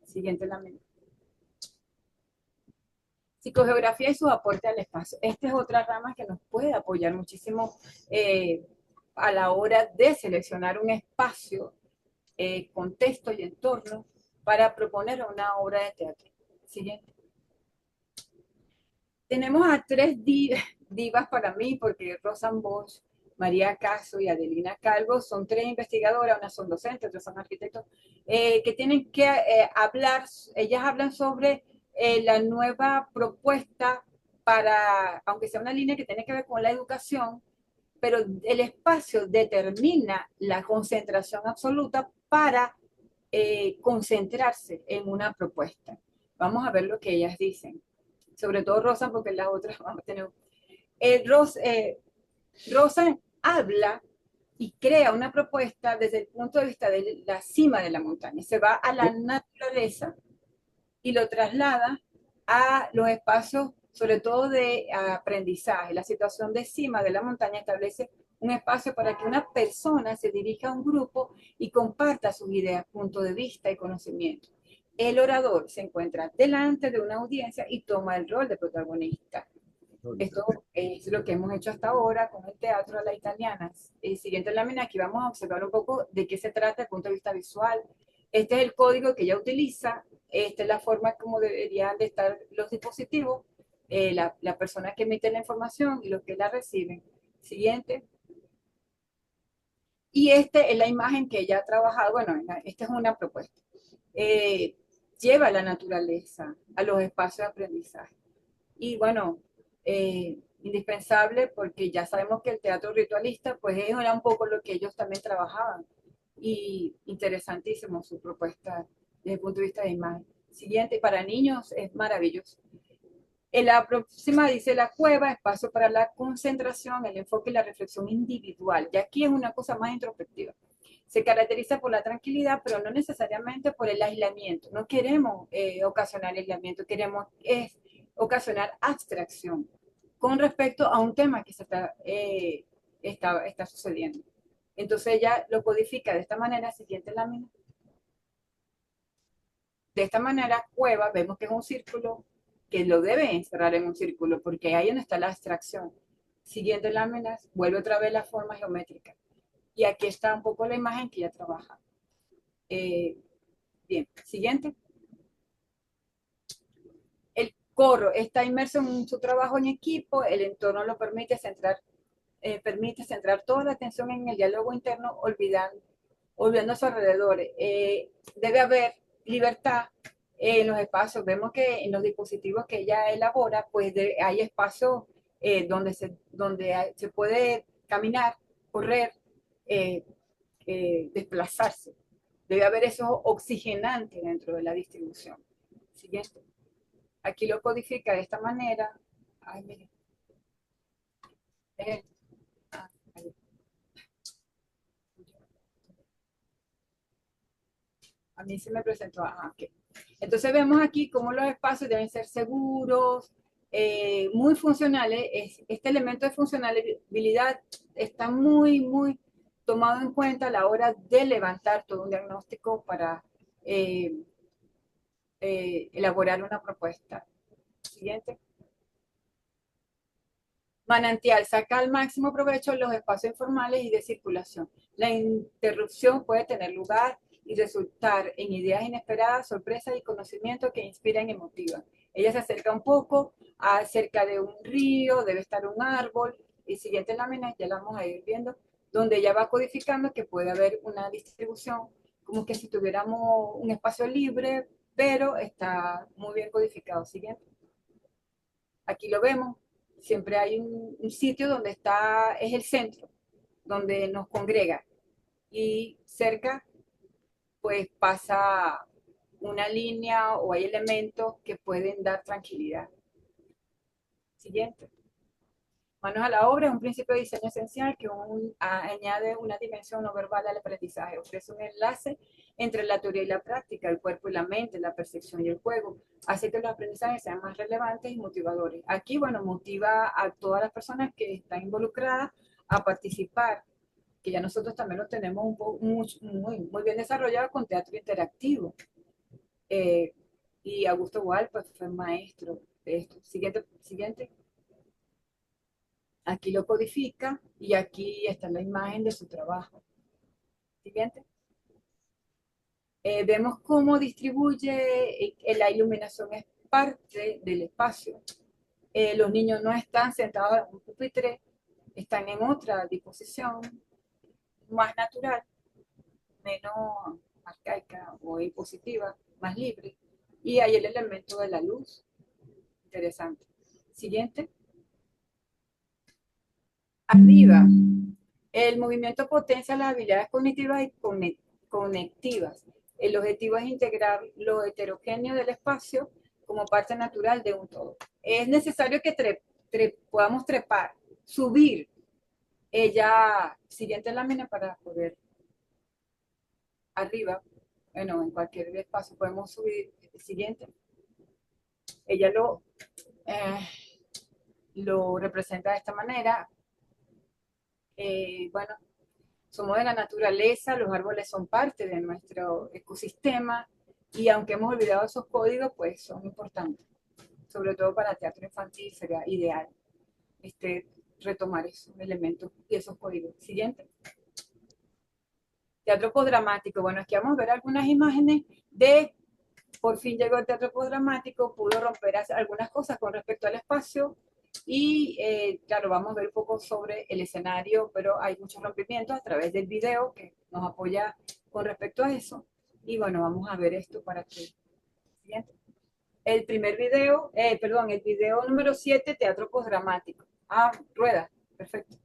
Siguiente lámina. Psicogeografía y su aporte al espacio. Esta es otra rama que nos puede apoyar muchísimo a la hora de seleccionar un espacio, contexto y entorno para proponer una obra de teatro. Siguiente. Tenemos a tres divas para mí, porque Rosanne Bosch, María Caso y Adelina Calvo son tres investigadoras, unas son docentes, otras son arquitectos, que tienen que hablar, ellas hablan sobre la nueva propuesta para, aunque sea una línea que tiene que ver con la educación, pero el espacio determina la concentración absoluta para concentrarse en una propuesta. Vamos a ver lo que ellas dicen. Sobre todo Rosa, porque las otras vamos a tener... Rosa habla y crea una propuesta desde el punto de vista de la cima de la montaña. Se va a la naturaleza y lo traslada a los espacios, sobre todo de aprendizaje. La situación de cima de la montaña establece un espacio para que una persona se dirija a un grupo y comparta sus ideas, punto de vista y conocimiento. El orador se encuentra delante de una audiencia y toma el rol de protagonista. Esto es lo que hemos hecho hasta ahora con el teatro a la italiana. Siguiente lámina, aquí vamos a observar un poco de qué se trata desde el punto de vista visual. Este es el código que ella utiliza, esta es la forma como deberían de estar los dispositivos, la persona que emite la información y los que la reciben. Siguiente. Y esta es la imagen que ella ha trabajado, bueno, esta es una propuesta. Lleva a la naturaleza, a los espacios de aprendizaje. Y bueno, indispensable porque ya sabemos que el teatro ritualista, pues era un poco lo que ellos también trabajaban. Y interesantísimo su propuesta desde el punto de vista de imagen. Siguiente, para niños es maravilloso. En la próxima dice la cueva, espacio para la concentración, el enfoque y la reflexión individual. Y aquí es una cosa más introspectiva. Se caracteriza por la tranquilidad, pero no necesariamente por el aislamiento. No queremos ocasionar aislamiento, queremos ocasionar abstracción con respecto a un tema que se está sucediendo. Entonces ella lo codifica de esta manera, siguiente lámina. De esta manera, cueva, vemos que es un círculo, que lo debe encerrar en un círculo, porque ahí donde está la abstracción. Siguiente láminas, vuelve otra vez la forma geométrica. Y aquí está un poco la imagen que ella trabaja. Bien, siguiente. El coro está inmerso en su trabajo en equipo, el entorno lo permite centrar toda la atención en el diálogo interno, olvidando a su alrededor. Debe haber libertad en los espacios. Vemos que en los dispositivos que ella elabora, pues hay espacios donde se puede caminar, correr, eh, desplazarse. Debe haber esos oxigenantes dentro de la distribución. Siguiente. Aquí lo codifica de esta manera. Ay, mire. Ahí. A mí se me presentó. Okay. Entonces vemos aquí cómo los espacios deben ser seguros, muy funcionales. Este elemento de funcionalidad está muy tomado en cuenta a la hora de levantar todo un diagnóstico para elaborar una propuesta. Siguiente. Manantial, saca al máximo provecho los espacios informales y de circulación. La interrupción puede tener lugar y resultar en ideas inesperadas, sorpresas y conocimientos que inspiran y motivan. Ella se acerca un poco cerca de un río, debe estar un árbol, y siguiente lámina, ya la vamos a ir viendo, donde ella va codificando que puede haber una distribución, como que si tuviéramos un espacio libre, pero está muy bien codificado. Siguiente. Aquí lo vemos, siempre hay un sitio donde es el centro, donde nos congrega, y cerca pues pasa una línea o hay elementos que pueden dar tranquilidad. Siguiente. Manos a la obra es un principio de diseño esencial que añade una dimensión no verbal al aprendizaje, ofrece un enlace entre la teoría y la práctica, el cuerpo y la mente, la percepción y el juego, hace que los aprendizajes sean más relevantes y motivadores. Aquí, bueno, motiva a todas las personas que están involucradas a participar, que ya nosotros también lo tenemos muy bien desarrollado con teatro interactivo. Y Augusto Gual, pues fue maestro de esto. Siguiente. Aquí lo codifica y aquí está la imagen de su trabajo. Siguiente. Vemos cómo distribuye, la iluminación es parte del espacio. Los niños no están sentados en un pupitre, están en otra disposición más natural, menos arcaica o impositiva, más libre. Y hay el elemento de la luz. Interesante. Siguiente. Arriba. El movimiento potencia las habilidades cognitivas y conectivas. El objetivo es integrar lo heterogéneo del espacio como parte natural de un todo. Es necesario que podamos trepar, subir. Siguiente lámina para poder arriba, bueno, en cualquier espacio podemos subir. Siguiente. Ella lo representa de esta manera. Bueno, somos de la naturaleza, los árboles son parte de nuestro ecosistema y aunque hemos olvidado esos códigos, pues son importantes. Sobre todo para teatro infantil sería ideal retomar esos elementos y esos códigos. Siguiente. Teatro postdramático. Bueno, aquí vamos a ver algunas imágenes por fin llegó el teatro postdramático, pudo romper algunas cosas con respecto al espacio y claro, vamos a ver un poco sobre el escenario, pero hay muchos rompimientos a través del video que nos apoya con respecto a eso. Y bueno, vamos a ver esto para que... Siguiente. El video número 7, teatro postdramático. Rueda, perfecto.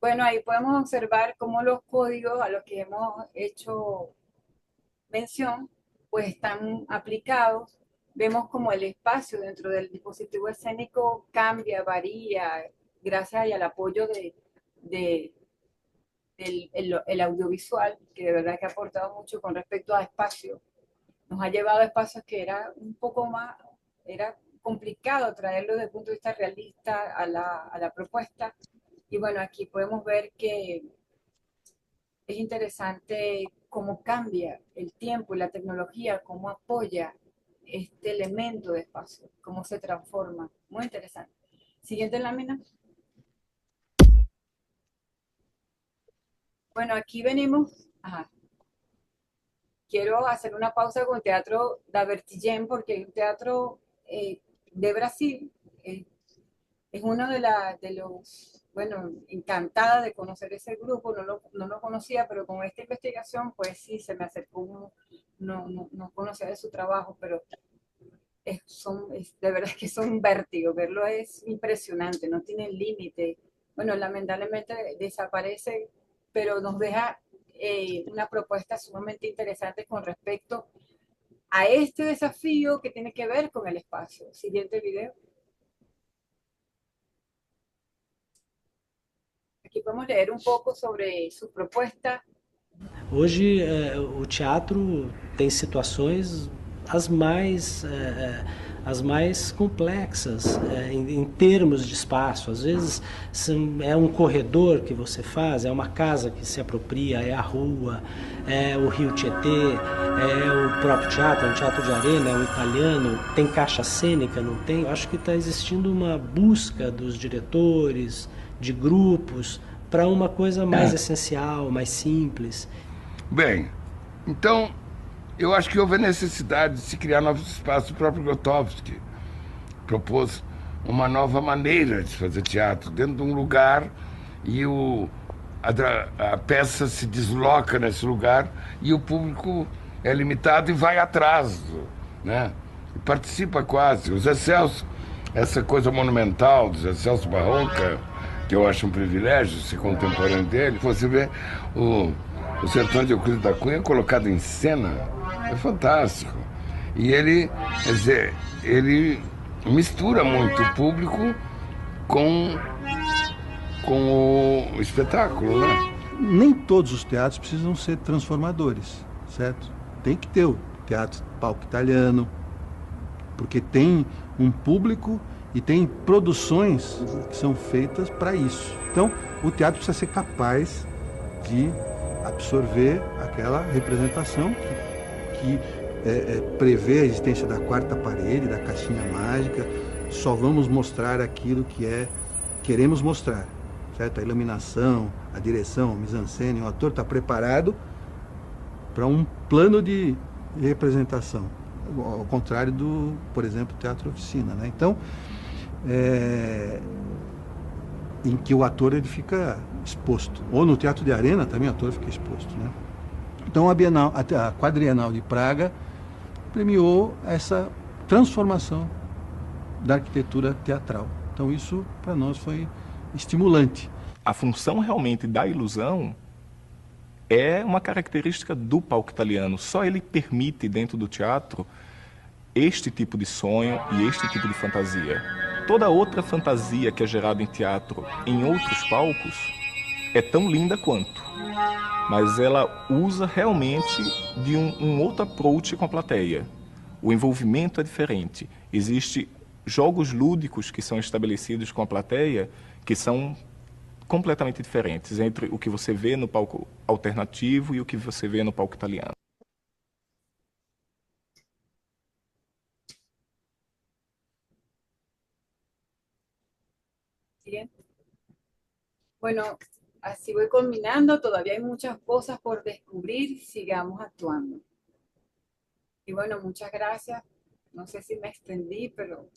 Bueno, ahí podemos observar cómo los códigos a los que hemos hecho mención, pues están aplicados. Vemos como el espacio dentro del dispositivo escénico cambia, varía, gracias al apoyo de el audiovisual, que de verdad que ha aportado mucho con respecto a espacio. Nos ha llevado a espacios que era un poco más, era complicado traerlo desde el punto de vista realista a la propuesta. Y bueno, aquí podemos ver que es interesante cómo cambia el tiempo y la tecnología, cómo apoya este elemento de espacio, cómo se transforma. Muy interesante. Siguiente lámina. Bueno, aquí venimos. Ajá. Quiero hacer una pausa con Teatro da Vertigem porque hay un teatro de Brasil. Es uno de los, bueno, encantada de conocer ese grupo, no lo conocía, pero con esta investigación, pues sí, se me acercó, no conocía de su trabajo, pero de verdad que son un vértigo, verlo es impresionante, no tienen límite. Bueno, lamentablemente desaparece, pero nos deja una propuesta sumamente interesante con respecto a este desafío que tiene que ver con el espacio. Siguiente video. Aqui podemos ler um pouco sobre sua proposta. Hoje, o teatro tem situações as mais, as mais complexas em termos de espaço. Às vezes é um corredor que você faz, é uma casa que se apropria, é a rua, é o rio Tietê, é o próprio teatro, é um teatro de arena, é um italiano, tem caixa cênica, não tem? Eu acho que está existindo uma busca dos diretores, de grupos, para uma coisa mais essencial, mais simples. Bem, então eu acho que houve a necessidade de se criar novos espaços. O próprio Grotowski propôs uma nova maneira de fazer teatro, dentro de um lugar, e a peça se desloca nesse lugar e o público é limitado e vai atrás, né? E participa quase. O Zé Celso, essa coisa monumental do Zé Celso Barroca, que eu acho um privilégio ser contemporâneo dele, você vê o Sertão de Euclides da Cunha colocado em cena, é fantástico. E ele, quer dizer, ele mistura muito o público com o espetáculo, né? Nem todos os teatros precisam ser transformadores, certo? Tem que ter o teatro palco italiano, porque tem um público e tem produções que são feitas para isso. Então, o teatro precisa ser capaz de absorver aquela representação que prevê a existência da quarta parede, da caixinha mágica. Só vamos mostrar aquilo que queremos mostrar, certo? A iluminação, a direção, a mise-en-scène, o ator está preparado para um plano de representação, ao contrário do, por exemplo, teatro oficina, né? Então, em que o ator ele fica exposto. Ou no teatro de arena também o ator fica exposto, né? Então a Quadrienal de Praga premiou essa transformação da arquitetura teatral. Então isso para nós foi estimulante. A função realmente da ilusão é uma característica do palco italiano. Só ele permite dentro do teatro este tipo de sonho e este tipo de fantasia. Toda outra fantasia que é gerada em teatro em outros palcos é tão linda quanto, mas ela usa realmente de um outro approach com a plateia. O envolvimento é diferente. Existem jogos lúdicos que são estabelecidos com a plateia que são completamente diferentes entre o que você vê no palco alternativo e o que você vê no palco italiano. Bueno, así voy culminando, todavía hay muchas cosas por descubrir, sigamos actuando. Y bueno, muchas gracias. No sé si me extendí, pero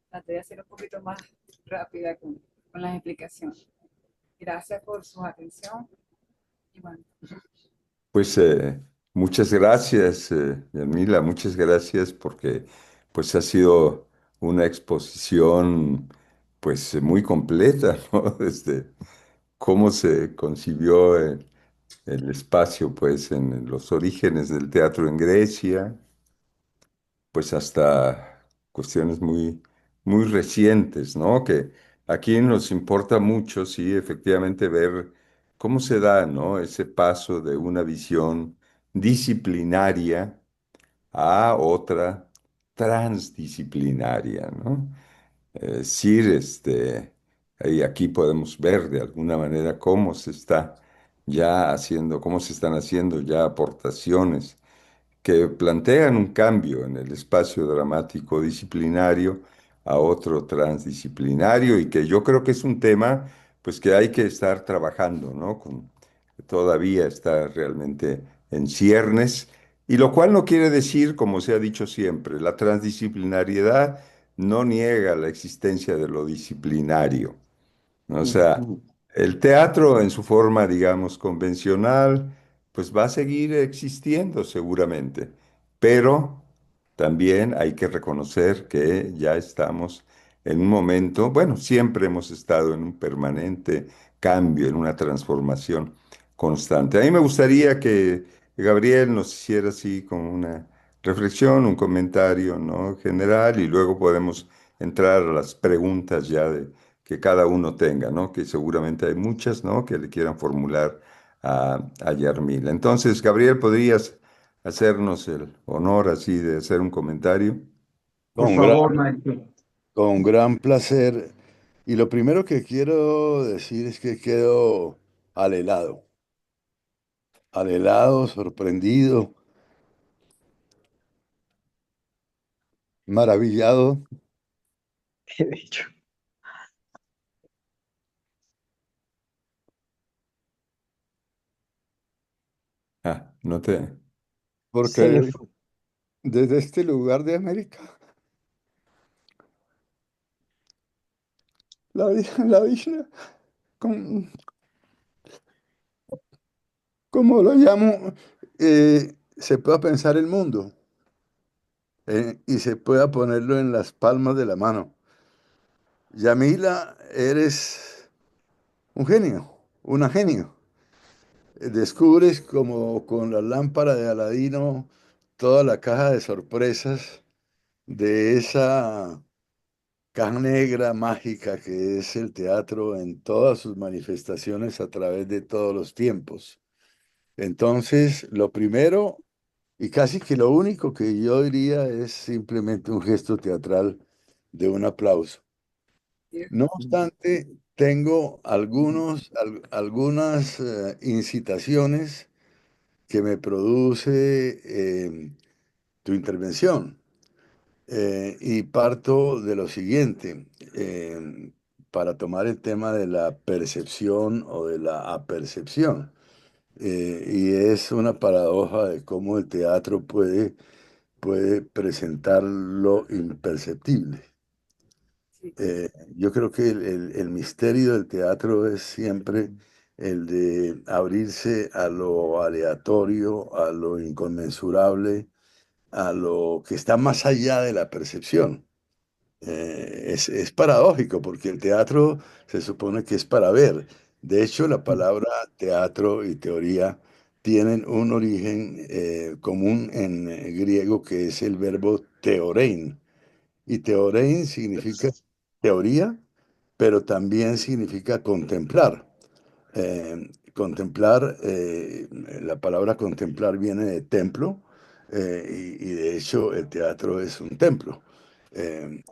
traté de hacer un poquito más rápida con las explicaciones. Gracias por su atención. Y bueno. Pues muchas gracias, Yamila, muchas gracias porque pues ha sido una exposición pues muy completa, ¿no? Desde cómo se concibió el espacio, pues en los orígenes del teatro en Grecia, pues hasta cuestiones muy recientes, ¿no? Que aquí nos importa mucho, sí, efectivamente ver cómo se da, ¿no? Ese paso de una visión disciplinaria a otra transdisciplinaria, ¿no? Es decir, y aquí podemos ver de alguna manera cómo se está ya haciendo, cómo se están haciendo ya aportaciones que plantean un cambio en el espacio dramático disciplinario a otro transdisciplinario y que yo creo que es un tema pues que hay que estar trabajando, ¿no? Todavía está realmente en ciernes y lo cual no quiere decir, como se ha dicho siempre, la transdisciplinariedad no niega la existencia de lo disciplinario, ¿no? O sea, el teatro en su forma, digamos, convencional, pues va a seguir existiendo seguramente, pero también hay que reconocer que ya estamos en un momento, bueno, siempre hemos estado en un permanente cambio, en una transformación constante. A mí me gustaría que Gabriel nos hiciera así como una reflexión, un comentario, ¿no? General y luego podemos entrar a las preguntas ya que cada uno tenga, ¿no? Que seguramente hay muchas, ¿no? Que le quieran formular a Yarmila. Entonces, Gabriel, ¿podrías hacernos el honor así de hacer un comentario? Por Con gran, favor, maestro. con gran placer. Y lo primero que quiero decir es que quedo alelado, alelado, sorprendido, maravillado. He dicho. Ah, no te... Se le Porque fue. desde este lugar de América, la vida, como, como lo llamo, se pueda pensar el mundo y se pueda ponerlo en las palmas de la mano. Yamila, eres un genio, una genio. Descubres como con la lámpara de Aladino toda la caja de sorpresas de esa caja negra mágica que es el teatro en todas sus manifestaciones a través de todos los tiempos. Entonces, lo primero y casi que lo único que yo diría es simplemente un gesto teatral de un aplauso. No obstante, tengo algunas incitaciones que me produce tu intervención. Y parto de lo siguiente, para tomar el tema de la percepción o de la apercepción. Y es una paradoja de cómo el teatro puede presentar lo imperceptible. Yo creo que el misterio del teatro es siempre el de abrirse a lo aleatorio, a lo inconmensurable, a lo que está más allá de la percepción. Es paradójico porque el teatro se supone que es para ver. De hecho, la palabra teatro y teoría tienen un origen común en griego que es el verbo teorein. Y teorein significa teoría, pero también significa contemplar. Contemplar, la palabra contemplar viene de templo, y de hecho el teatro es un templo,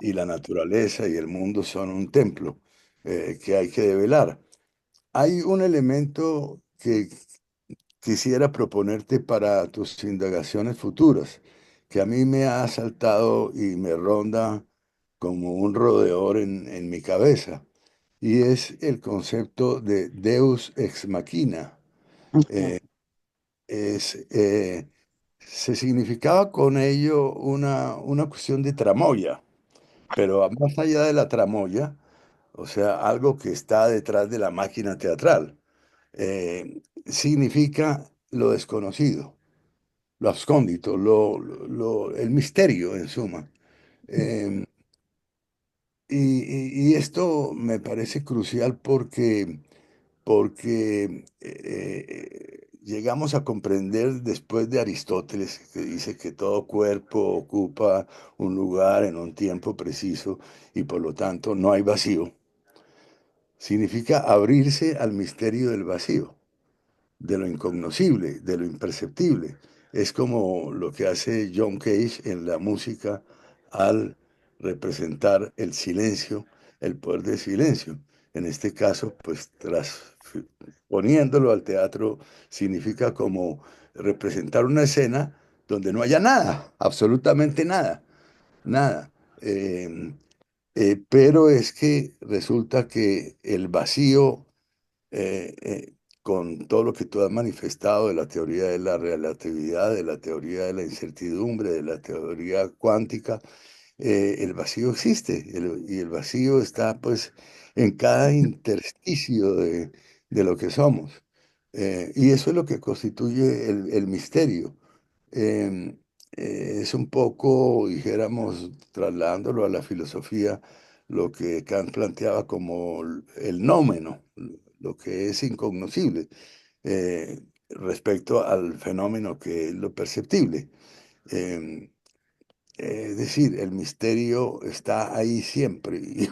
y la naturaleza y el mundo son un templo que hay que develar. Hay un elemento que quisiera proponerte para tus indagaciones futuras, que a mí me ha asaltado y me ronda como un roedor en mi cabeza, y es el concepto de Deus ex machina. Eh, es, se significaba con ello una cuestión de tramoya, pero más allá de la tramoya, o sea, algo que está detrás de la máquina teatral, significa lo desconocido, lo abscóndito, el misterio en suma. Eh, y esto me parece crucial porque llegamos a comprender después de Aristóteles, que dice que todo cuerpo ocupa un lugar en un tiempo preciso y por lo tanto no hay vacío. Significa abrirse al misterio del vacío, de lo incognoscible, de lo imperceptible. Es como lo que hace John Cage en la música al representar el silencio, el poder del silencio. En este caso, pues poniéndolo al teatro, significa como representar una escena donde no haya nada, absolutamente nada, nada. Pero es que resulta que el vacío con todo lo que tú has manifestado de la teoría de la relatividad, de la teoría de la incertidumbre, de la teoría cuántica, el vacío existe y el vacío está pues en cada intersticio de lo que somos. Y eso es lo que constituye el misterio. Em, es un poco, dijéramos, trasladándolo a la filosofía, lo que Kant planteaba como el nómeno, lo que es incognoscible respecto al fenómeno que es lo perceptible. Em, es decir, el misterio está ahí siempre. Y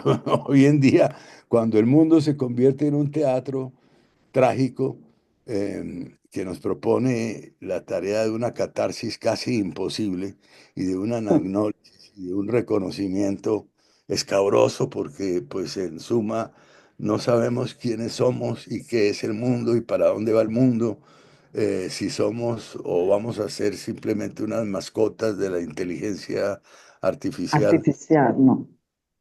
hoy en día, cuando el mundo se convierte en un teatro trágico, que nos propone la tarea de una catarsis casi imposible y de una agnólisis y de un reconocimiento escabroso, porque pues en suma no sabemos quiénes somos y qué es el mundo y para dónde va el mundo, si somos o vamos a ser simplemente unas mascotas de la inteligencia artificial. Artificial, no.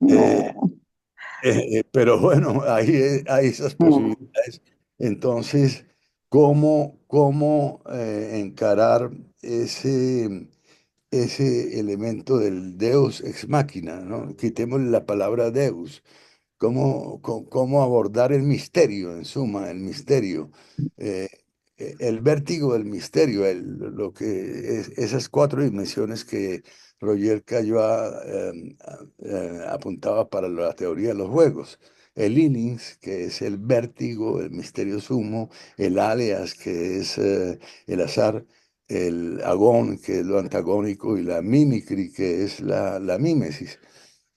Eh, No. pero bueno, hay esas posibilidades. Entonces, ¿cómo encarar ese elemento del Deus ex machina, ¿no? Quitémosle la palabra Deus. ¿Cómo abordar el misterio, en suma, el misterio? eh, el vértigo del misterio, lo que esas cuatro dimensiones que Roger Caillois apuntaba para la teoría de los juegos. El innings, que es el vértigo, el misterio sumo, el alias, que es el azar, el agón, que es lo antagónico, y la mimicry, que es la mímesis.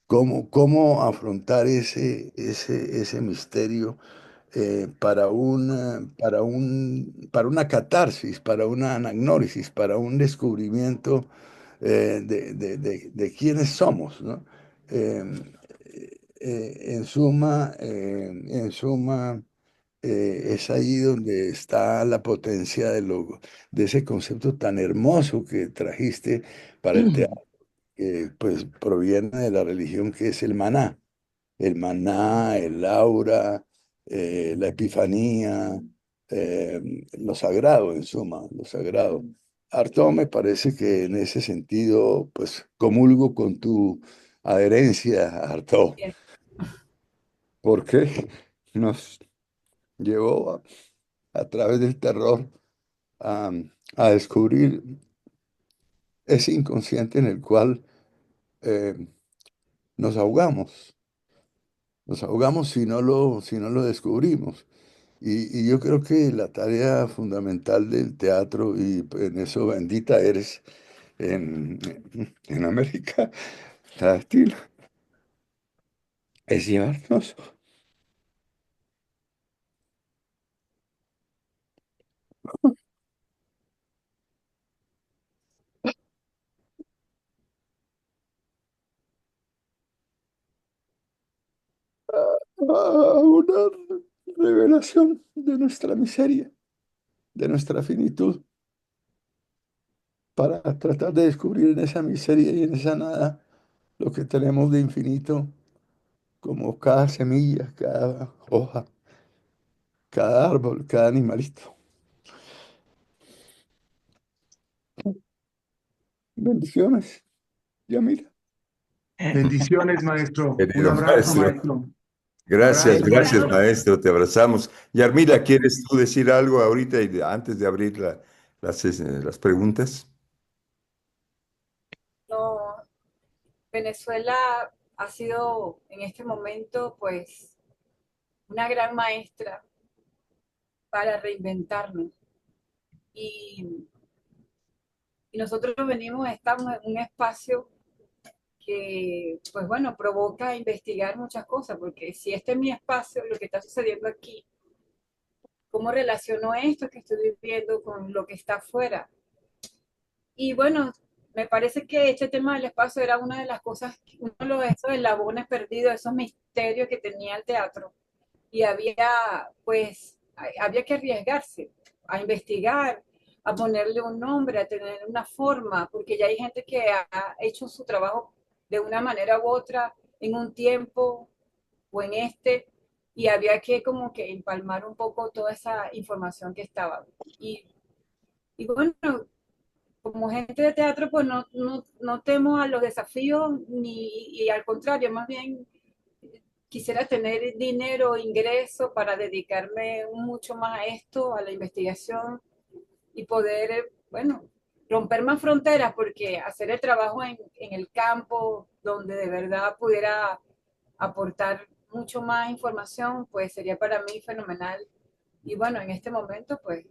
¿Cómo afrontar ese misterio para una catarsis, para una anagnórisis, para un descubrimiento de quiénes somos, ¿no? Eh, en suma, es ahí donde está la potencia de ese concepto tan hermoso que trajiste para el teatro, que pues proviene de la religión que es el maná, el aura, la epifanía, lo sagrado, en suma, lo sagrado. Artaud me parece que en ese sentido, pues comulgo con tu adherencia, Artaud, porque nos llevó a través del terror a, a descubrir ese inconsciente en el cual eh, nos ahogamos. Nos ahogamos si no lo descubrimos. Y yo creo que la tarea fundamental del teatro, y en eso bendita eres en, en América Latina, es llevarnos a una revelación de nuestra miseria, de nuestra finitud, para tratar de descubrir en esa miseria y en esa nada lo que tenemos de infinito, como cada semilla, cada hoja, cada árbol, cada animalito. Bendiciones, Yamila. Bendiciones, maestro. Un Querido abrazo, maestro, maestro. gracias, Abrazo, gracias, maestro. maestro, te abrazamos. Yarmila, ¿quieres tú decir algo ahorita antes de abrir las preguntas? No, Venezuela ha sido en este momento pues una gran maestra para reinventarnos. Y, y nosotros estamos en un espacio que, pues bueno, provoca investigar muchas cosas, porque si este es mi espacio, lo que está sucediendo aquí, ¿cómo relaciono esto que estoy viviendo con lo que está afuera? Y bueno, me parece que este tema del espacio era una de las cosas, uno de los esos eslabones perdidos, esos misterios que tenía el teatro. Y había que arriesgarse a investigar, a ponerle un nombre, a tener una forma, porque ya hay gente que ha hecho su trabajo de una manera u otra en un tiempo o en este, y había que como que empalmar un poco toda esa información que estaba. Y, y bueno, como gente de teatro, pues no temo a los desafíos, y al contrario, más bien quisiera tener dinero, ingreso para dedicarme mucho más a esto, a la investigación y poder, bueno, romper más fronteras, porque hacer el trabajo en el campo, donde de verdad pudiera aportar mucho más información, pues sería para mí fenomenal. Y bueno, en este momento, pues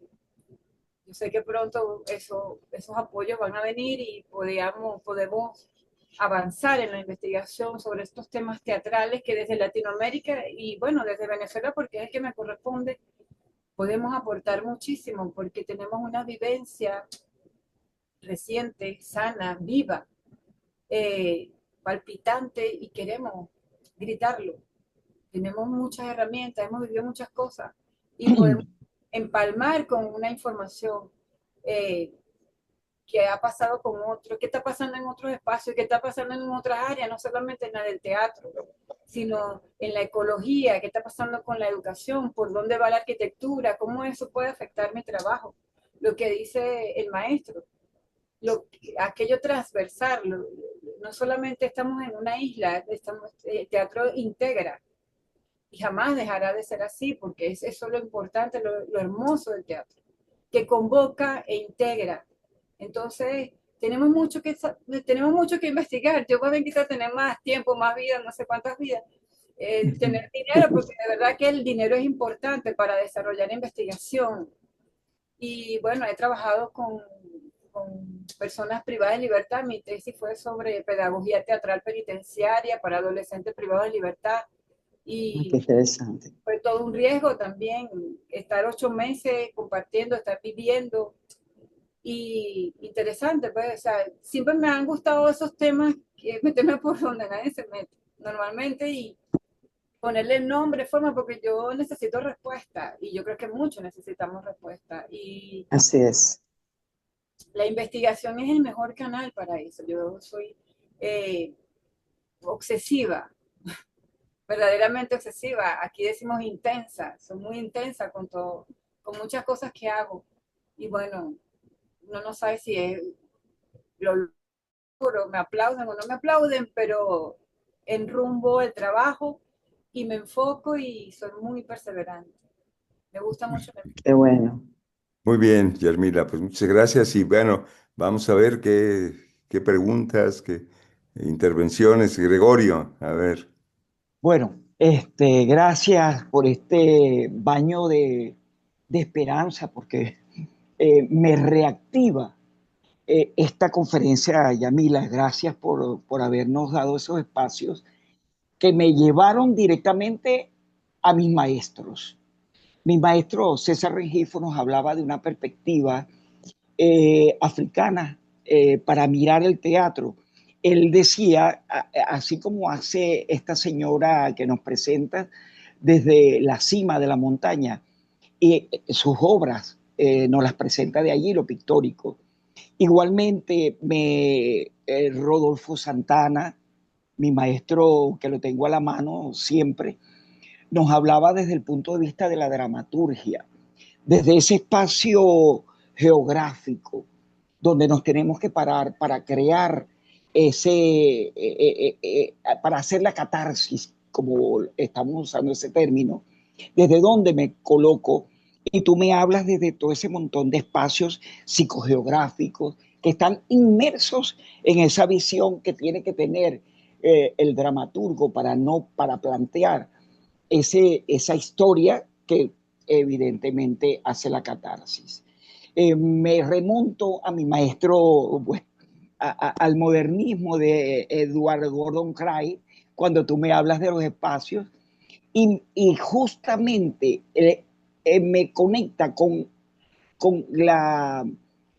yo sé que pronto esos apoyos van a venir y podemos avanzar en la investigación sobre estos temas teatrales que desde Latinoamérica y bueno, desde Venezuela, porque es el que me corresponde, podemos aportar muchísimo, porque tenemos una vivencia reciente, sana, viva, palpitante, y queremos gritarlo. Tenemos muchas herramientas, hemos vivido muchas cosas y podemos empalmar con una información eh, que ha pasado con otros, qué está pasando en otros espacios, qué está pasando en otras áreas, no solamente en la del teatro, sino en la ecología, qué está pasando con la educación, por dónde va la arquitectura, cómo eso puede afectar mi trabajo, lo que dice el maestro, aquello transversal, no solamente estamos en una isla, el teatro integra y jamás dejará de ser así, porque eso es lo importante, lo hermoso del teatro, que convoca e integra. Entonces, tenemos mucho que investigar. Yo también quisiera tener más tiempo, más vida, no sé cuántas vidas, tener dinero, porque de verdad que el dinero es importante para desarrollar investigación. Y bueno, he trabajado con personas privadas de libertad. Mi tesis fue sobre pedagogía teatral penitenciaria para adolescentes privados de libertad. Y qué interesante. fue todo un riesgo también, estar 8 meses compartiendo, estar viviendo. Y interesante, pues, o sea, siempre me han gustado esos temas, que meterme por donde nadie se mete normalmente y ponerle el nombre, forma, porque yo necesito respuesta y yo creo que muchos necesitamos respuesta. Y Así es. la investigación es el mejor canal para eso. Yo soy obsesiva, verdaderamente obsesiva. Aquí decimos intensa, soy muy intensa con todo, con muchas cosas que hago. Y bueno, uno no sabe si es lo logro, me aplauden o no me aplauden, pero enrumbo el trabajo y me enfoco y soy muy perseverante. Me gusta mucho. Qué bueno. Muy bien, Yarmila, pues muchas gracias y bueno, vamos a ver qué preguntas, qué intervenciones. Gregorio, a ver. Bueno, gracias por este baño de esperanza, porque me reactiva esta conferencia, Yamila. Gracias por habernos dado esos espacios que me llevaron directamente a mis maestros. Mi maestro César Rengifo nos hablaba de una perspectiva africana para mirar el teatro. Él decía, así como hace esta señora que nos presenta desde la cima de la montaña, y sus obras nos las presenta de allí, lo pictórico. Igualmente, Rodolfo Santana, mi maestro que lo tengo a la mano siempre, nos hablaba desde el punto de vista de la dramaturgia, desde ese espacio geográfico donde nos tenemos que parar para crear para hacer la catarsis, como estamos usando ese término, desde donde me coloco, y tú me hablas desde todo ese montón de espacios psicogeográficos que están inmersos en esa visión que tiene que tener el dramaturgo para plantear esa historia que evidentemente hace la catarsis. Me remonto a mi maestro, pues, al modernismo de Edward Gordon Cray, cuando tú me hablas de los espacios, y justamente me conecta con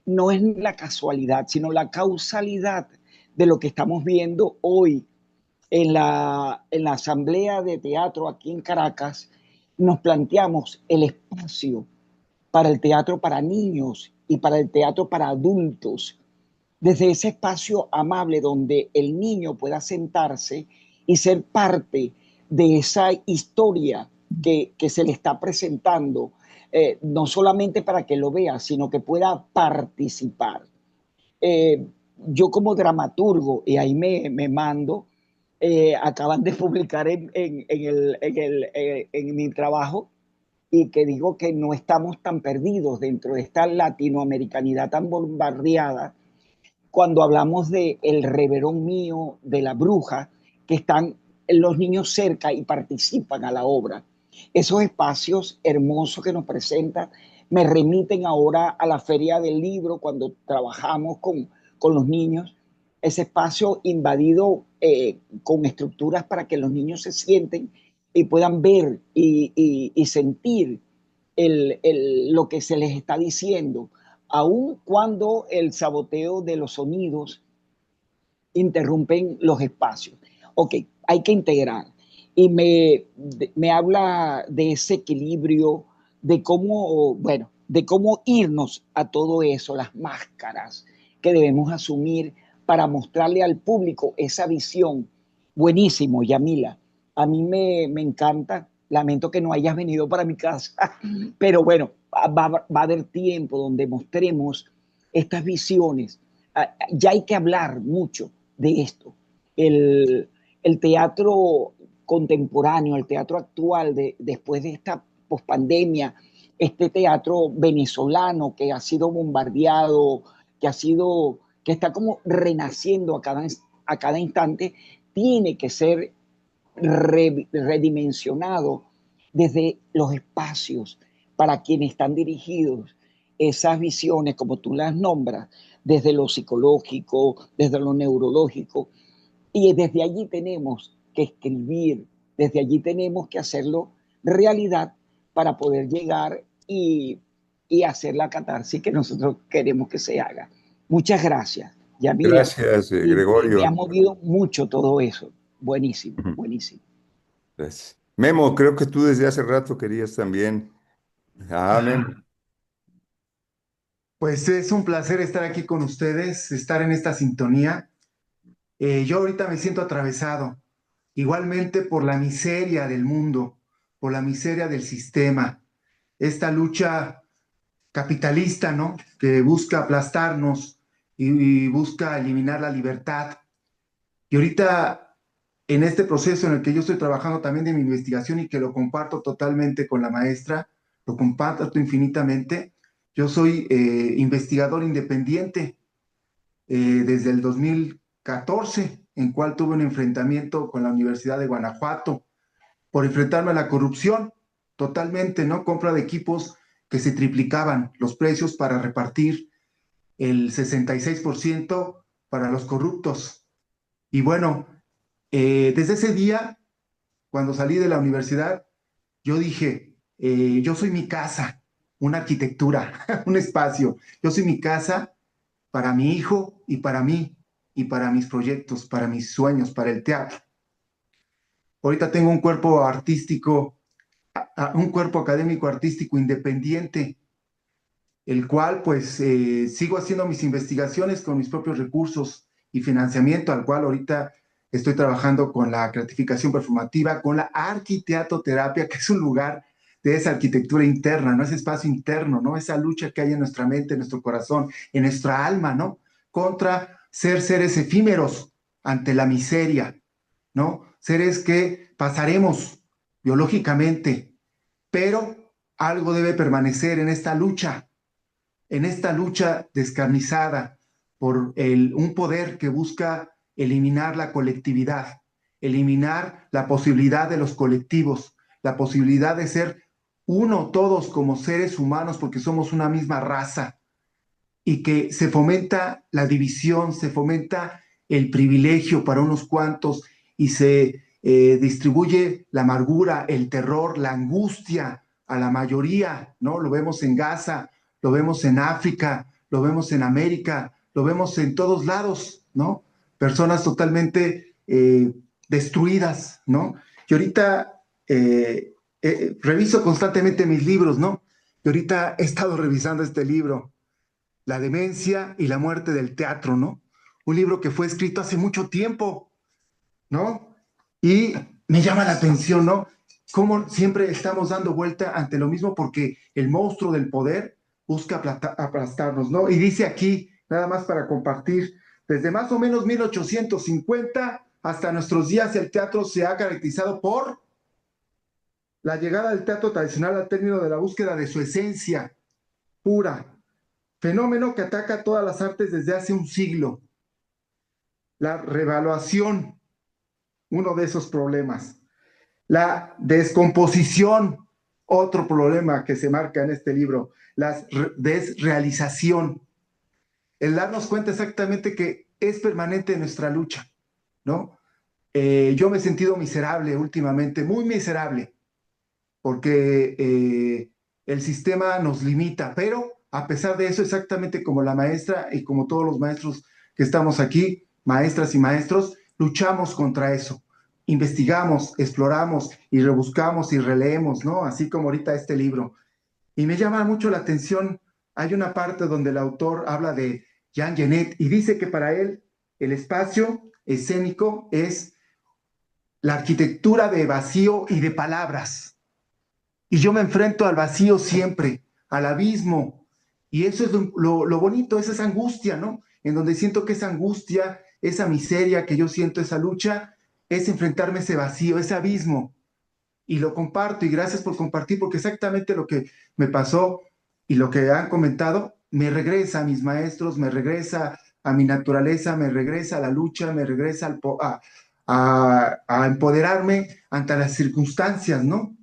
no es la casualidad, sino la causalidad de lo que estamos viendo hoy en la Asamblea de Teatro aquí en Caracas. Nos planteamos el espacio para el teatro para niños y para el teatro para adultos, desde ese espacio amable donde el niño pueda sentarse y ser parte de esa historia que se le está presentando, no solamente para que lo vea, sino que pueda participar. Yo como dramaturgo, y ahí me mando, acaban de publicar en mi trabajo, y que digo que no estamos tan perdidos dentro de esta latinoamericanidad tan bombardeada, cuando hablamos de El Reverón Mío, de La Bruja, que están los niños cerca y participan a la obra. Esos espacios hermosos que nos presentan me remiten ahora a la Feria del Libro, cuando trabajamos con los niños, ese espacio invadido con estructuras para que los niños se sienten y puedan ver y sentir lo que se les está diciendo, aun cuando el saboteo de los sonidos interrumpen los espacios. Ok, hay que integrar. Y me habla de ese equilibrio, de cómo, bueno, de cómo irnos a todo eso, las máscaras que debemos asumir para mostrarle al público esa visión. Buenísimo, Yamila. A mí me encanta. Lamento que no hayas venido para mi casa, pero bueno, va a haber tiempo donde mostremos estas visiones. Ya hay que hablar mucho de esto. El teatro contemporáneo, el teatro actual, después de esta pospandemia, este teatro venezolano que ha sido bombardeado, que está como renaciendo a cada instante, tiene que ser redimensionado desde los espacios para quienes están dirigidos. Esas visiones, como tú las nombras, desde lo psicológico, desde lo neurológico, y desde allí tenemos que escribir, desde allí tenemos que hacerlo realidad para poder llegar y hacer la catarsis que nosotros queremos que se haga. Muchas gracias, Yamila. Gracias, Gregorio. Me ha movido mucho todo eso. Buenísimo, buenísimo. Gracias. Memo, creo que tú desde hace rato querías también. Memo. Pues es un placer estar aquí con ustedes, estar en esta sintonía. Yo ahorita me siento atravesado, igualmente por la miseria del mundo, por la miseria del sistema, esta lucha capitalista, ¿no?, que busca aplastarnos y busca eliminar la libertad. Y ahorita, en este proceso en el que yo estoy trabajando también de mi investigación y que lo comparto totalmente con la maestra, lo comparto infinitamente, yo soy investigador independiente desde el 2014, en cual tuve un enfrentamiento con la Universidad de Guanajuato por enfrentarme a la corrupción totalmente, ¿no? Compra de equipos que se triplicaban los precios para repartir el 66% para los corruptos. Y bueno, desde ese día, cuando salí de la universidad, yo dije, yo soy mi casa, una arquitectura, un espacio. Yo soy mi casa para mi hijo y para mí, y para mis proyectos, para mis sueños, para el teatro. Ahorita tengo un cuerpo artístico, un cuerpo académico artístico independiente, el cual pues sigo haciendo mis investigaciones con mis propios recursos y financiamiento, al cual ahorita estoy trabajando con la creatificación performativa, con la arquiteatoterapia, que es un lugar de esa arquitectura interna, ¿no? Ese espacio interno, ¿no? Esa lucha que hay en nuestra mente, en nuestro corazón, en nuestra alma, ¿no? Contra ser seres efímeros ante la miseria, ¿no? Seres que pasaremos biológicamente, pero algo debe permanecer en esta lucha descarnizada por un poder que busca eliminar la colectividad, eliminar la posibilidad de los colectivos, la posibilidad de ser uno todos como seres humanos porque somos una misma raza, y que se fomenta la división, se fomenta el privilegio para unos cuantos y se distribuye la amargura, el terror, la angustia a la mayoría, ¿no? Lo vemos en Gaza, lo vemos en África, lo vemos en América, lo vemos en todos lados, ¿no? Personas totalmente destruidas, ¿no? Y ahorita reviso constantemente mis libros, ¿no? Y ahorita he estado revisando este libro, La demencia y la muerte del teatro, ¿no? Un libro que fue escrito hace mucho tiempo, ¿no? Y me llama la atención, ¿no? Cómo siempre estamos dando vuelta ante lo mismo porque el monstruo del poder busca aplastarnos, ¿no? Y dice aquí, nada más para compartir, desde más o menos 1850 hasta nuestros días el teatro se ha caracterizado por la llegada del teatro tradicional al término de la búsqueda de su esencia pura, fenómeno que ataca todas las artes desde hace un siglo. La revaluación, uno de esos problemas. La descomposición, otro problema que se marca en este libro. La desrealización. El darnos cuenta exactamente que es permanente nuestra lucha, ¿no? Yo me he sentido miserable últimamente, muy miserable, porque el sistema nos limita, pero a pesar de eso, exactamente como la maestra y como todos los maestros que estamos aquí, maestras y maestros, luchamos contra eso. Investigamos, exploramos y rebuscamos y releemos, ¿no? Así como ahorita este libro. Y me llama mucho la atención, hay una parte donde el autor habla de Jean Genet y dice que para él el espacio escénico es la arquitectura de vacío y de palabras. Y yo me enfrento al vacío siempre, al abismo. Y eso es lo bonito, es esa angustia, ¿no? En donde siento que esa angustia, esa miseria que yo siento, esa lucha, es enfrentarme a ese vacío, ese abismo. Y lo comparto, y gracias por compartir, porque exactamente lo que me pasó y lo que han comentado, me regresa a mis maestros, me regresa a mi naturaleza, me regresa a la lucha, me regresa a empoderarme ante las circunstancias, ¿no?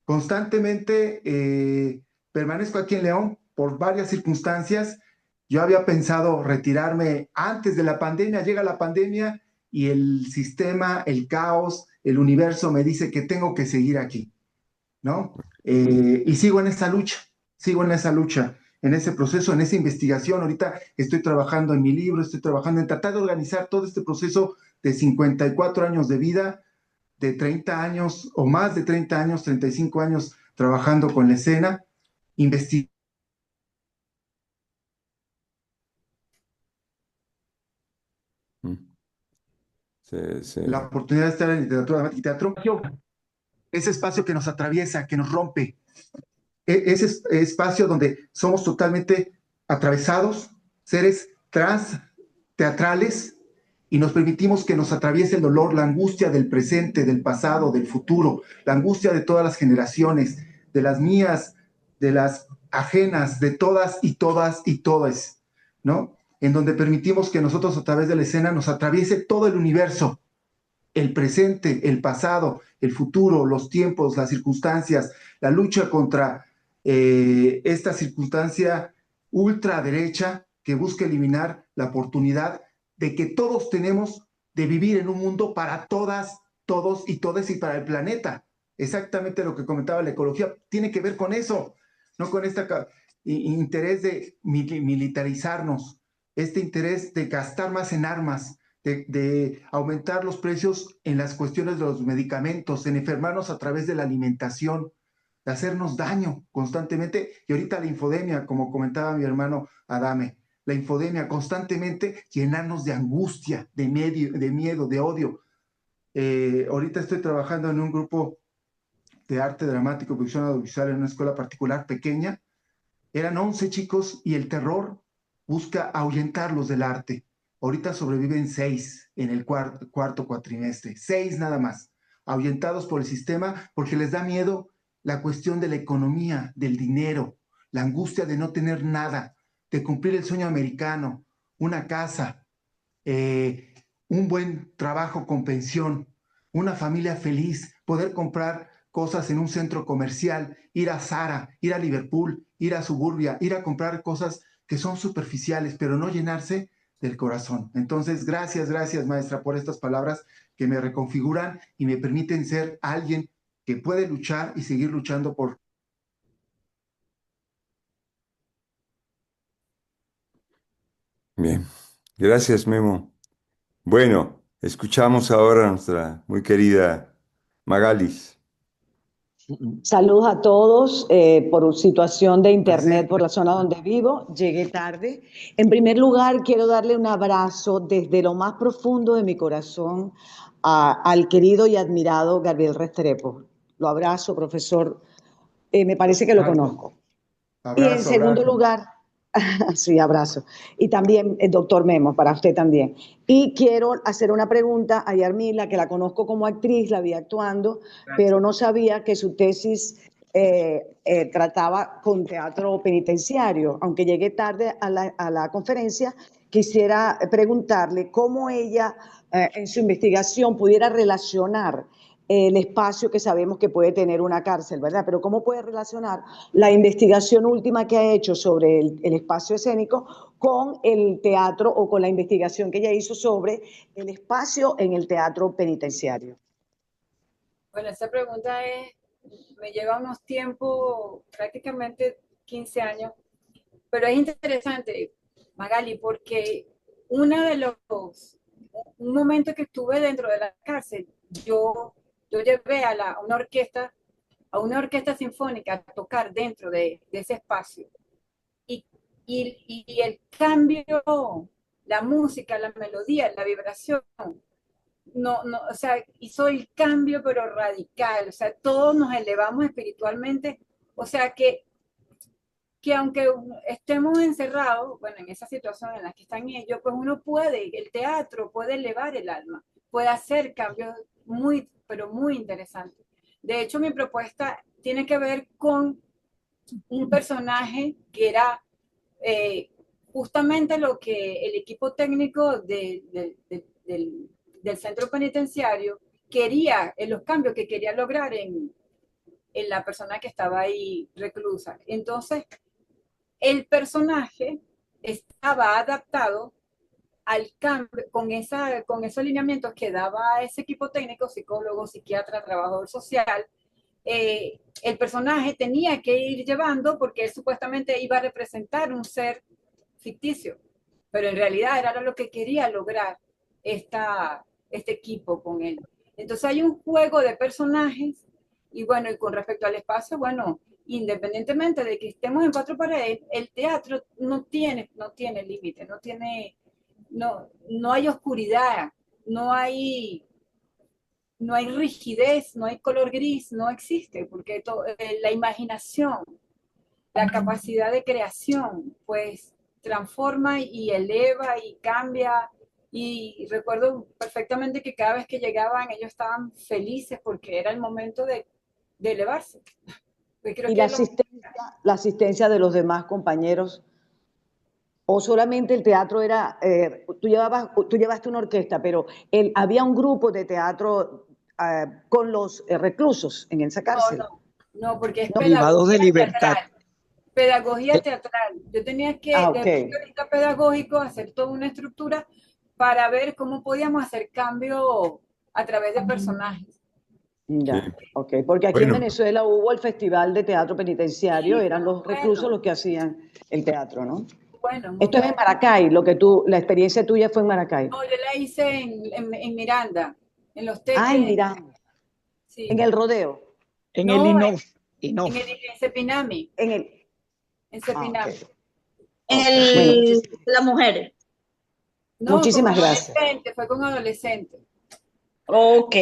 Constantemente permanezco aquí en León por varias circunstancias. Yo había pensado retirarme antes de la pandemia, llega la pandemia y el sistema, el caos, el universo me dice que tengo que seguir aquí, ¿no? Y sigo en esa lucha, en ese proceso, en esa investigación. Ahorita estoy trabajando en mi libro, estoy trabajando en tratar de organizar todo este proceso de 54 años de vida, de 30 años o más de 30 años, 35 años trabajando con la escena, investigando. La oportunidad de estar en literatura, dramática y teatro, ese espacio que nos atraviesa, que nos rompe, ese espacio donde somos totalmente atravesados, seres trans teatrales, y nos permitimos que nos atraviese el dolor, la angustia del presente, del pasado, del futuro, la angustia de todas las generaciones, de las mías, de las ajenas, de todas y todas y todas, ¿no? En donde permitimos que nosotros a través de la escena nos atraviese todo el universo, el presente, el pasado, el futuro, los tiempos, las circunstancias, la lucha contra esta circunstancia ultraderecha que busca eliminar la oportunidad de que todos tenemos de vivir en un mundo para todas, todos y todas y para el planeta. Exactamente lo que comentaba la ecología tiene que ver con eso, no con este interés de militarizarnos, este interés de gastar más en armas, de aumentar los precios en las cuestiones de los medicamentos, en enfermarnos a través de la alimentación, de hacernos daño constantemente. Y ahorita la infodemia, como comentaba mi hermano Adame, la infodemia, constantemente llenarnos de angustia, de miedo, de odio. Ahorita estoy trabajando en un grupo de arte dramático, producción audiovisual en una escuela particular pequeña. Eran 11 chicos y el terror busca ahuyentarlos del arte. Ahorita sobreviven 6 en el cuarto cuatrimestre, 6 nada más, ahuyentados por el sistema porque les da miedo la cuestión de la economía, del dinero, la angustia de no tener nada, de cumplir el sueño americano, una casa, un buen trabajo con pensión, una familia feliz, poder comprar cosas en un centro comercial, ir a Zara, ir a Liverpool, ir a Suburbia, ir a comprar cosas que son superficiales, pero no llenarse del corazón. Entonces, gracias, maestra, por estas palabras que me reconfiguran y me permiten ser alguien que puede luchar y seguir luchando por... Bien, gracias, Memo. Bueno, escuchamos ahora a nuestra muy querida Magalis. Saludos a todos por situación de internet por la zona donde vivo. Llegué tarde. En primer lugar, quiero darle un abrazo desde lo más profundo de mi corazón al querido y admirado Gabriel Restrepo. Lo abrazo, profesor. Me parece que lo conozco. Y en segundo lugar, sí, abrazo. Y también el doctor Memo, para usted también. Y quiero hacer una pregunta a Yarmila, que la conozco como actriz, la vi actuando, pero no sabía que su tesis trataba con teatro penitenciario. Aunque llegué tarde a la conferencia, quisiera preguntarle cómo ella, en su investigación, pudiera relacionar el espacio que sabemos que puede tener una cárcel, ¿verdad? Pero ¿cómo puede relacionar la investigación última que ha hecho sobre el espacio escénico con el teatro o con la investigación que ella hizo sobre el espacio en el teatro penitenciario? Bueno, esa pregunta me lleva unos tiempos, prácticamente 15 años, pero es interesante, Magali, porque un momento que estuve dentro de la cárcel, yo llevé a una orquesta sinfónica a tocar dentro de ese espacio. Y el cambio, la música, la melodía, la vibración, o sea, hizo el cambio pero radical, o sea, todos nos elevamos espiritualmente, o sea que aunque estemos encerrados, bueno, en esa situación en la que están ellos, pues el teatro puede elevar el alma, puede hacer cambios pero muy interesantes. De hecho, mi propuesta tiene que ver con un personaje que era justamente lo que el equipo técnico del centro penitenciario quería, en los cambios que quería lograr en la persona que estaba ahí reclusa. Entonces, el personaje estaba adaptado al cambio, con esos lineamientos que daba ese equipo técnico, psicólogo, psiquiatra, trabajador social. El personaje tenía que ir llevando porque él supuestamente iba a representar un ser ficticio, pero en realidad era lo que quería lograr este equipo con él. Entonces hay un juego de personajes y bueno, y con respecto al espacio, bueno, independientemente de que estemos en cuatro paredes, el teatro no tiene límite, no hay oscuridad, no hay rigidez, no hay color gris, no existe, porque la imaginación, la capacidad de creación, pues transforma y eleva y cambia. Y recuerdo perfectamente que cada vez que llegaban ellos estaban felices porque era el momento de elevarse. Pues creo ¿Y que la asistencia de los demás compañeros? ¿O solamente el teatro era, tú llevaste una orquesta, pero había un grupo de teatro con los reclusos en esa cárcel? No, porque es Privados de libertad. Pedagogía teatral. Yo tenía que, desde el punto de vista pedagógico, hacer toda una estructura para ver cómo podíamos hacer cambio a través de personajes. Ya, ok, porque aquí en Venezuela hubo el Festival de Teatro Penitenciario, eran los reclusos los que hacían el teatro, ¿no? Bueno, esto es en Maracay, la experiencia tuya fue en Maracay. No, yo la hice en Miranda, en los teques. Ah, en Miranda. Sí. En el rodeo. En el INOF. En Cepinami. En Cepinami. Las mujeres. No, muchísimas gracias. Fue con adolescentes. Ok.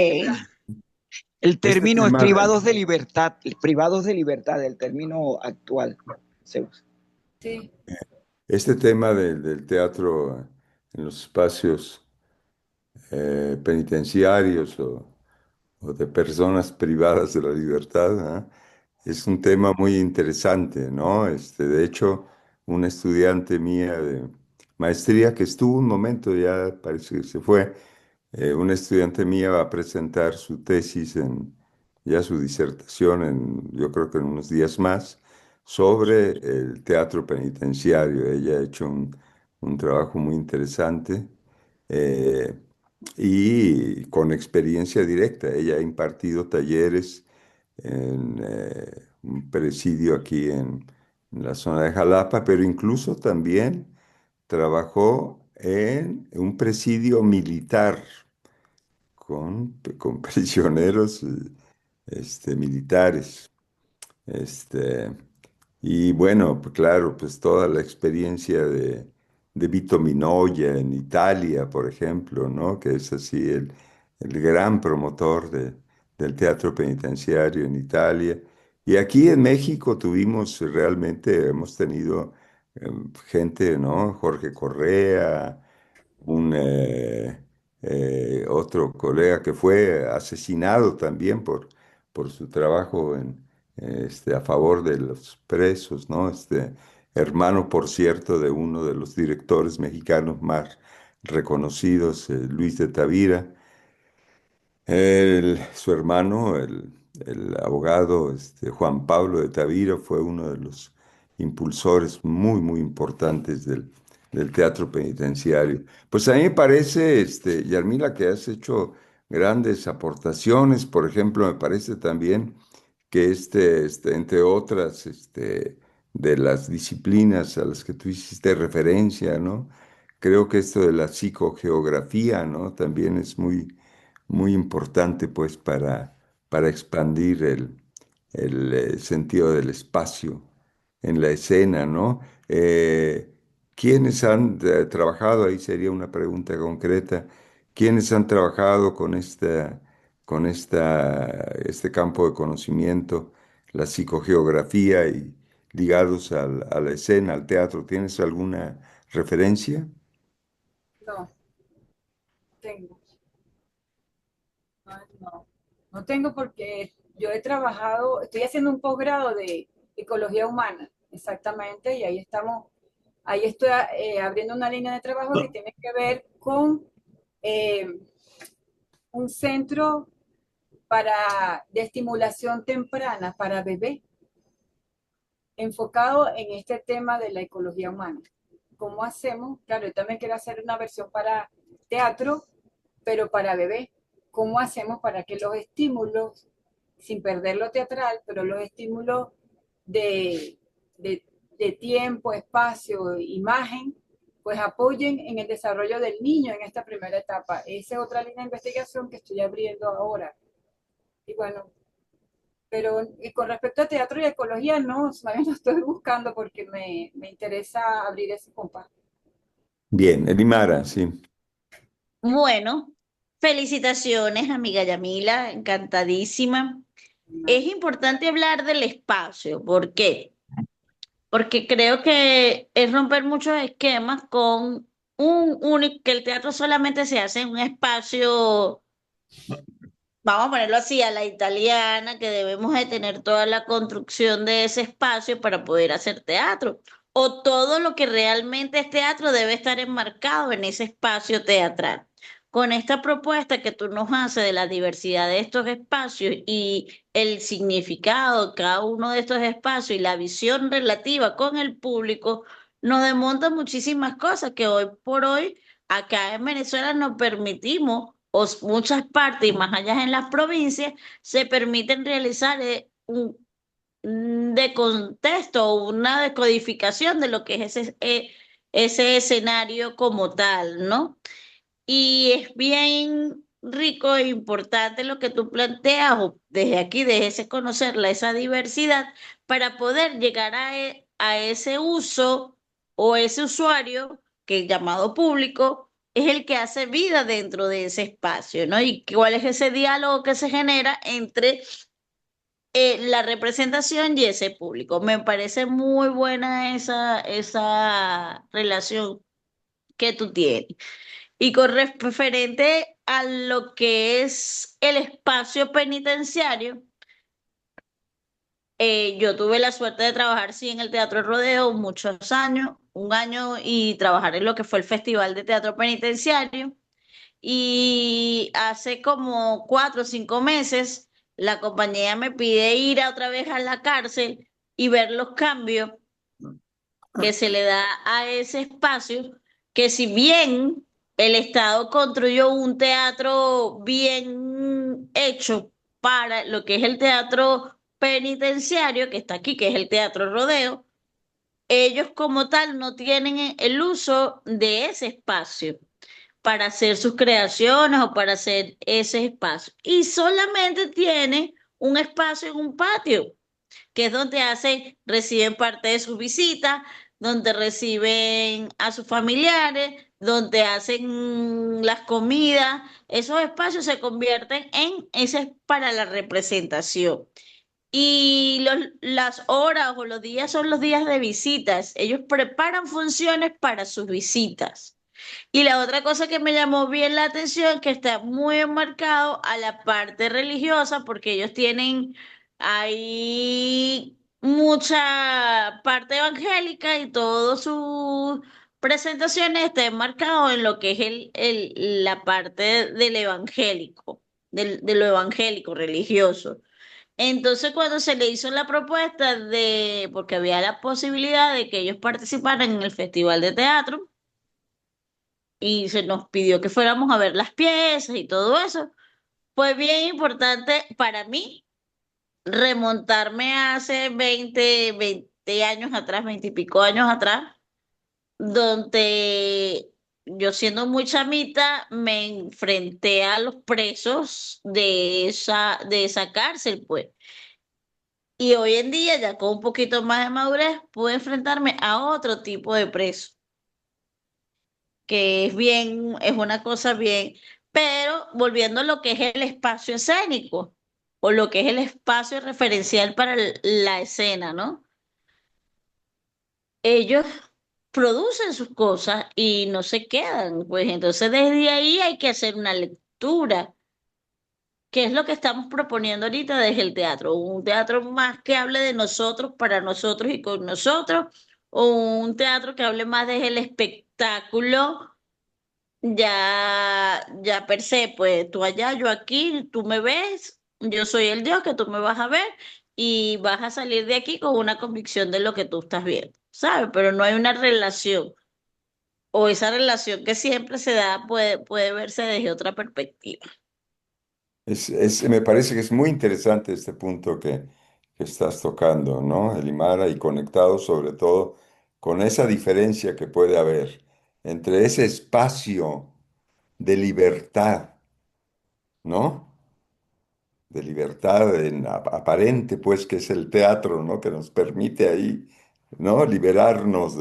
El término es privados de libertad, el término actual se usa. Sí. Este tema del teatro en los espacios penitenciarios o de personas privadas de la libertad, es un tema muy interesante, ¿no? De hecho, una estudiante mía de maestría que estuvo un momento, ya parece que se fue, una estudiante mía va a presentar su tesis ya su disertación yo creo que en unos días más, sobre el teatro penitenciario. Ella ha hecho un trabajo muy interesante eh, y con experiencia directa. Ella ha impartido talleres en un presidio aquí en la zona de Jalapa, pero incluso también trabajó en un presidio militar con prisioneros militares. Este, y bueno, pues claro, pues toda la experiencia de Vito Minoya en Italia, por ejemplo, ¿no? Que es así el gran promotor del teatro penitenciario en Italia. Y aquí en México hemos tenido gente, ¿no? Jorge Correa, otro colega que fue asesinado también por su trabajo a favor de los presos, ¿no? Hermano, por cierto, de uno de los directores mexicanos más reconocidos, Luis de Tavira. Su hermano, el abogado Juan Pablo de Tavira, fue uno de los impulsores muy, muy importantes del teatro penitenciario. Pues a mí me parece, Yarmila, que has hecho grandes aportaciones. Por ejemplo, me parece también que entre otras, de las disciplinas a las que tú hiciste referencia, ¿no? Creo que esto de la psicogeografía, ¿no? También es muy importante, pues, para expandir el sentido del espacio en la escena, ¿no? ¿Quiénes han trabajado? Ahí sería una pregunta concreta. ¿Quiénes han trabajado este campo de conocimiento, la psicogeografía y ligados a la escena, al teatro? ¿Tienes alguna referencia? No, tengo. No, no tengo porque yo he trabajado, estoy haciendo un posgrado de ecología humana, exactamente, y ahí estoy abriendo una línea de trabajo que tiene que ver con eh, un centro de estimulación temprana para bebé, enfocado en este tema de la ecología humana. ¿Cómo hacemos? Claro, yo también quiero hacer una versión para teatro, pero para bebé. ¿Cómo hacemos para que los estímulos, sin perder lo teatral, pero los estímulos de, de, de tiempo, espacio, imagen, pues apoyen en el desarrollo del niño en esta primera etapa? Esa es otra línea de investigación que estoy abriendo ahora. Y bueno, pero y con respecto a teatro y ecología, no, más bien lo estoy buscando porque me interesa abrir ese compás. Bien, Elimara, sí. Bueno, felicitaciones, amiga Yamila, encantadísima. Es importante hablar del espacio. ¿Por qué? Porque creo que es romper muchos esquemas con un único, que el teatro solamente se hace en un espacio, vamos a ponerlo así, a la italiana, que debemos de tener toda la construcción de ese espacio para poder hacer teatro. O todo lo que realmente es teatro debe estar enmarcado en ese espacio teatral. Con esta propuesta que tú nos haces de la diversidad de estos espacios y el significado de cada uno de estos espacios y la visión relativa con el público, nos demonta muchísimas cosas que hoy por hoy acá en Venezuela nos permitimos, o muchas partes y más allá en las provincias, se permiten realizar un de contexto o una decodificación de lo que es ese escenario como tal, ¿no? Y es bien rico e importante lo que tú planteas, o desde aquí, desde ese conocerla, esa diversidad, para poder llegar a ese uso o ese usuario que llamado público es el que hace vida dentro de ese espacio, ¿no? Y cuál es ese diálogo que se genera entre la representación y ese público. Me parece muy buena esa relación que tú tienes. Y con referente a lo que es el espacio penitenciario, yo tuve la suerte de trabajar, sí, en el Teatro Rodeo muchos años, un año, y trabajar en lo que fue el Festival de Teatro Penitenciario. y hace como 4 o 5 meses la compañía me pide ir otra vez a la cárcel y ver los cambios que se le da a ese espacio, que si bien el Estado construyó un teatro bien hecho para lo que es el teatro penitenciario, que está aquí, que es el Teatro Rodeo, ellos como tal no tienen el uso de ese espacio para hacer sus creaciones o para hacer ese espacio. Y solamente tiene un espacio en un patio, que es donde reciben parte de sus visitas, donde reciben a sus familiares, donde hacen las comidas. Esos espacios se convierten en ese para la representación. Y las horas o los días son los días de visitas. Ellos preparan funciones para sus visitas. Y la otra cosa que me llamó bien la atención, que está muy enmarcado a la parte religiosa, porque ellos tienen ahí mucha parte evangélica y todas sus presentaciones están enmarcados en lo que es la parte del evangélico, de lo evangélico religioso. Entonces, cuando se le hizo la propuesta porque había la posibilidad de que ellos participaran en el Festival de Teatro, y se nos pidió que fuéramos a ver las piezas y todo eso, fue bien importante para mí remontarme hace 20 años atrás, 20 y pico años atrás, donde yo siendo muy chamita me enfrenté a los presos de esa cárcel, pues. Y hoy en día, ya con un poquito más de madurez, pude enfrentarme a otro tipo de preso, que es una cosa bien, pero volviendo a lo que es el espacio escénico, o lo que es el espacio referencial para la escena, ¿no? Ellos producen sus cosas y no se quedan, pues entonces desde ahí hay que hacer una lectura, que es lo que estamos proponiendo ahorita desde el teatro, un teatro más que hable de nosotros, para nosotros y con nosotros, o un teatro que hable más desde el espectáculo. Ya per se, pues tú allá, yo aquí, tú me ves, yo soy el Dios que tú me vas a ver y vas a salir de aquí con una convicción de lo que tú estás viendo, ¿sabes? Pero no hay una relación, o esa relación que siempre se da puede verse desde otra perspectiva. Me parece que es muy interesante este punto que estás tocando, ¿no, Elimara? Y conectado sobre todo con esa diferencia que puede haber entre ese espacio de libertad, ¿no? De libertad aparente, pues, que es el teatro, ¿no? Que nos permite ahí, ¿no? Liberarnos.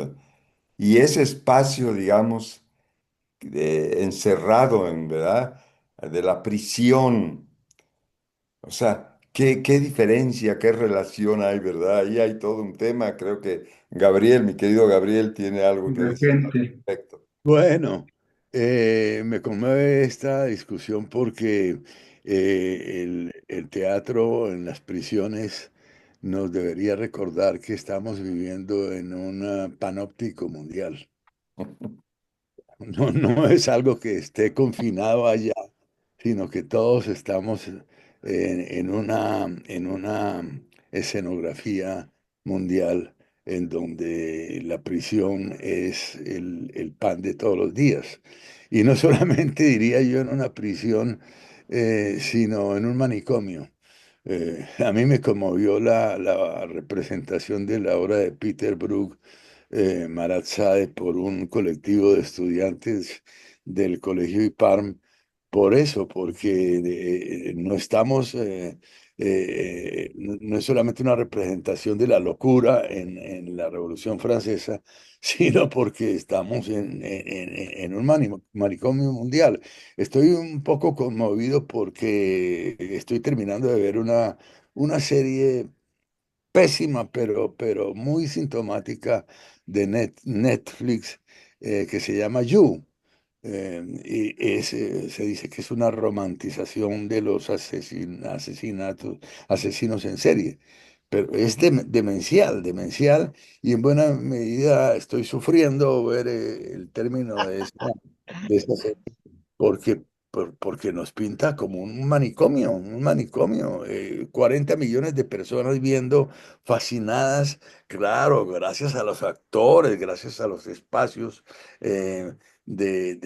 Y ese espacio, digamos, encerrado en, ¿verdad? De la prisión. O sea, qué diferencia, qué relación hay, ¿verdad? Ahí hay todo un tema. Creo que Gabriel, mi querido Gabriel, tiene algo que decir al Divergente. respecto. Bueno, me conmueve esta discusión porque el teatro en las prisiones nos debería recordar que estamos viviendo en un panóptico mundial. No es algo que esté confinado allá, sino que todos estamos en una escenografía mundial en donde la prisión es el pan de todos los días. Y no solamente diría yo en una prisión, sino en un manicomio. A mí me conmovió la representación de la obra de Peter Brook, Marat Sade, por un colectivo de estudiantes del Colegio IPARM, por eso, porque no estamos, no es solamente una representación de la locura en la Revolución Francesa, sino porque estamos en un manicomio mundial. Estoy un poco conmovido porque estoy terminando de ver una serie pésima, pero muy sintomática de Netflix, que se llama You. Se dice que es una romantización de los asesinos en serie, pero es demencial, demencial, y en buena medida estoy sufriendo ver el término de esa serie. porque, porque nos pinta como un manicomio, 40 millones de personas viendo, fascinadas, claro, gracias a los actores, gracias a los espacios eh, de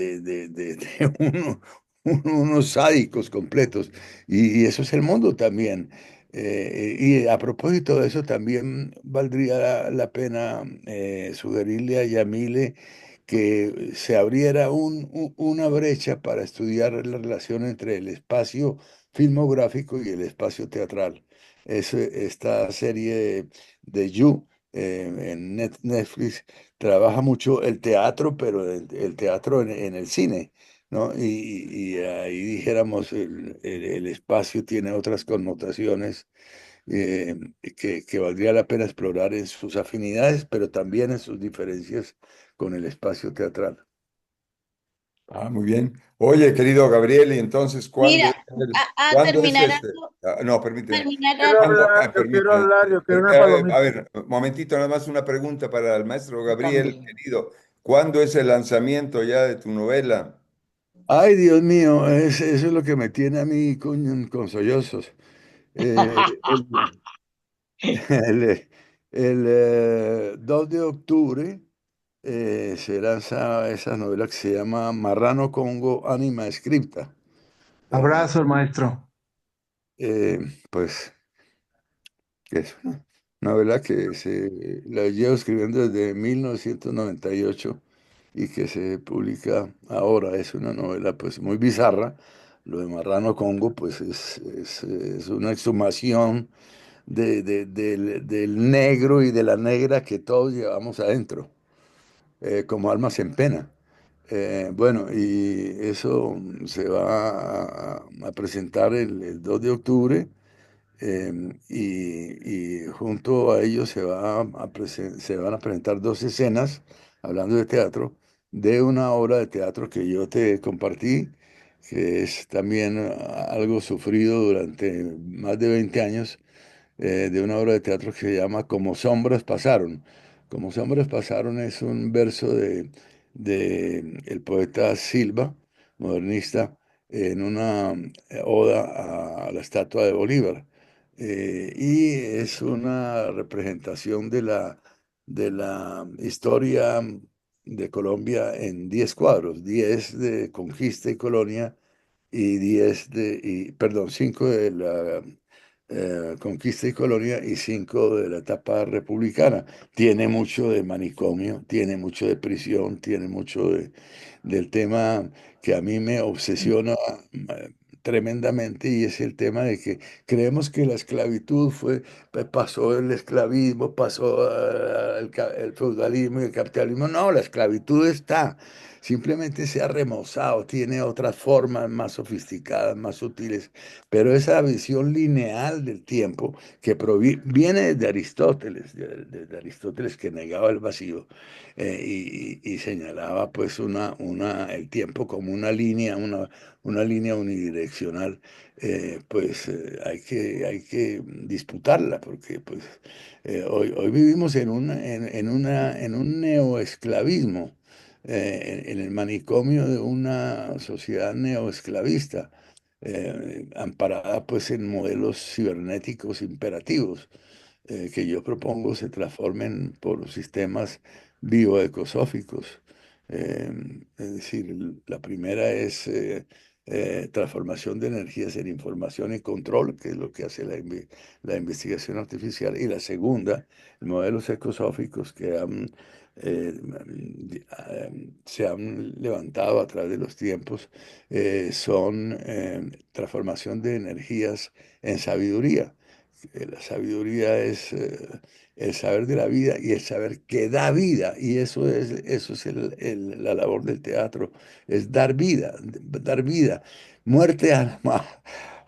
unos sádicos completos. Y eso es el mundo también. Y a propósito de eso, también valdría la pena sugerirle a Yamile que se abriera una brecha para estudiar la relación entre el espacio filmográfico y el espacio teatral. Esta serie de You en Netflix trabaja mucho el teatro, pero el teatro en el cine, ¿no? Y ahí dijéramos, el espacio tiene otras connotaciones eh, que valdría la pena explorar en sus afinidades, pero también en sus diferencias con el espacio teatral. Ah, muy bien. Oye, querido Gabriel, y entonces, Mira, a ¿cuándo es terminar este? algo, No, permíteme. terminar Quiero algo. ¿Cuándo? hablar, yo quiero hablar, yo quiero una A palomita. ver, un momentito, nada más una pregunta para el maestro Yo Gabriel, también. querido. ¿Cuándo es el lanzamiento ya de tu novela? Ay, Dios mío, eso es lo que me tiene a mí con sollozos. Eh, el, el 2 de octubre se lanza esa novela que se llama Marrano Congo Anima Scripta. Eh, Abrazo, maestro. eh, pues que es una novela que la llevo escribiendo desde 1998 y que se publica ahora. Es una novela pues muy bizarra. Lo de Marrano Congo pues es una exhumación del negro y de la negra que todos llevamos adentro, como almas en pena. Bueno, y eso se va a presentar el 2 de octubre. Y junto a ellos se van a presentar dos escenas, hablando de teatro, de una obra de teatro que yo te compartí, que es también algo sufrido durante más de 20 años, de una obra de teatro que se llama Como sombras pasaron. Como sombras pasaron es un verso de el poeta Silva, modernista, en una oda a la estatua de Bolívar. Y es una representación de la historia de Colombia en 10 cuadros, 10 de conquista y colonia y 5 de la conquista y colonia y 5 de la etapa republicana. Tiene mucho de manicomio, tiene mucho de prisión, tiene mucho del tema que a mí me obsesiona tremendamente, y es el tema de que creemos que la esclavitud pasó el esclavismo, pasó el feudalismo y el capitalismo. No, la esclavitud está. Simplemente se ha remozado, tiene otras formas más sofisticadas, más sutiles, pero esa visión lineal del tiempo que viene de Aristóteles, de Aristóteles, que negaba el vacío y señalaba pues el tiempo como una línea unidireccional. Pues hay que disputarla, porque pues hoy vivimos en un neoesclavismo, en el manicomio de una sociedad neoesclavista, amparada pues en modelos cibernéticos imperativos, que yo propongo se transformen por sistemas bioecosóficos. Eh, es decir, la primera es transformación de energías en información y control, que es lo que hace la investigación artificial. Y la segunda, modelos ecosóficos que se han levantado a través de los tiempos, son transformación de energías en sabiduría. La sabiduría es el saber de la vida y el saber que da vida. Y eso es la labor del teatro, es dar vida, dar vida. Muerte a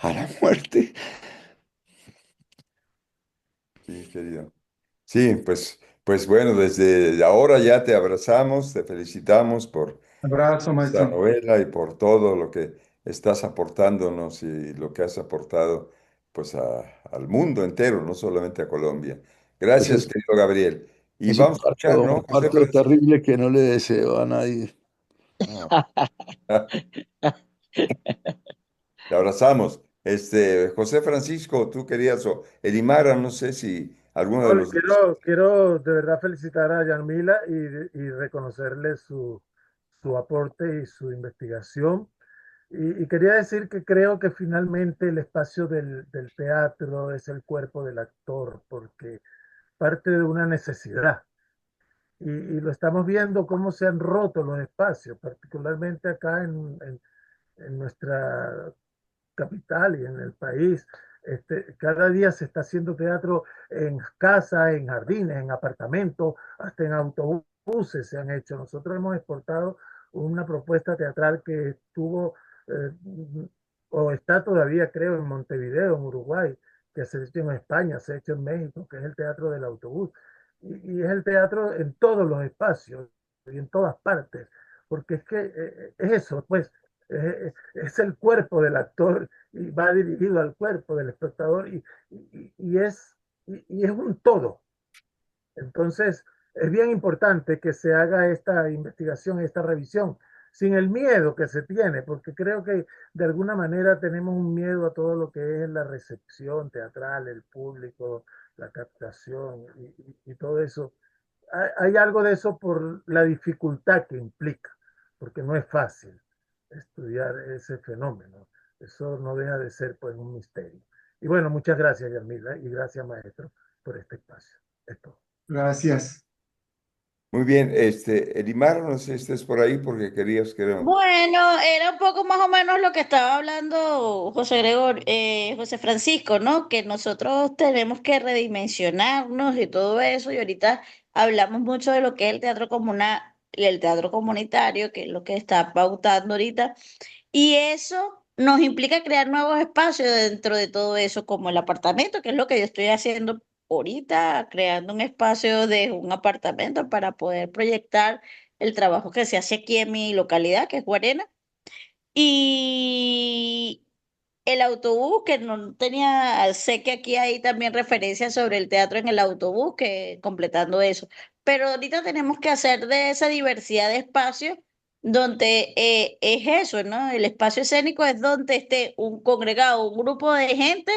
la muerte. Sí, querido. Sí, pues bueno, desde ahora ya te abrazamos, te felicitamos por Abrazo, esta maestro. novela y por todo lo que estás aportándonos y lo que has aportado pues al mundo entero, no solamente a Colombia. Pues Gracias, querido Gabriel. Y es un vamos a escuchar, parto, ¿no? un José parto Francisco. terrible que no le deseo a nadie. Ah. Te abrazamos. José Francisco, tú querías, o Elimara, no sé si alguno de Oye, los dos. quiero de verdad felicitar a Yanmila y reconocerle su aporte y su investigación. Y quería decir que creo que finalmente el espacio del teatro es el cuerpo del actor, porque parte de una necesidad. Y lo estamos viendo cómo se han roto los espacios, particularmente acá en nuestra capital y en el país. Cada día se está haciendo teatro en casas, en jardines, en apartamentos, hasta en autobuses se han hecho. Nosotros hemos exportado una propuesta teatral que estuvo o está todavía, creo, en Montevideo, en Uruguay, que se ha hecho en España, se ha hecho en México, que es el teatro del autobús. Y es el teatro en todos los espacios y en todas partes, porque es que es eso, pues, es el cuerpo del actor y va dirigido al cuerpo del espectador y es un todo. Entonces, es bien importante que se haga esta investigación, esta revisión, sin el miedo que se tiene, porque creo que de alguna manera tenemos un miedo a todo lo que es la recepción teatral, el público, la captación y todo eso. Hay algo de eso por la dificultad que implica, porque no es fácil estudiar ese fenómeno. Eso no deja de ser pues un misterio. Y bueno, muchas gracias, Yarmila, y gracias, maestro, por este espacio. Es todo. Gracias. Muy bien, Elimara, no sé si estés por ahí porque querías que no. Bueno, era un poco más o menos lo que estaba hablando José Francisco, ¿no? Que nosotros tenemos que redimensionarnos y todo eso, y ahorita hablamos mucho de lo que es el teatro comunal y el teatro comunitario, que es lo que está pautando ahorita, y eso nos implica crear nuevos espacios dentro de todo eso, como el apartamento, que es lo que yo estoy haciendo ahorita, creando un espacio de un apartamento para poder proyectar el trabajo que se hace aquí en mi localidad, que es Guarena. Y el autobús, que no tenía, sé que aquí hay también referencias sobre el teatro en el autobús, que completando eso. Pero ahorita tenemos que hacer de esa diversidad de espacios donde es eso, ¿no? El espacio escénico es donde esté un congregado, un grupo de gente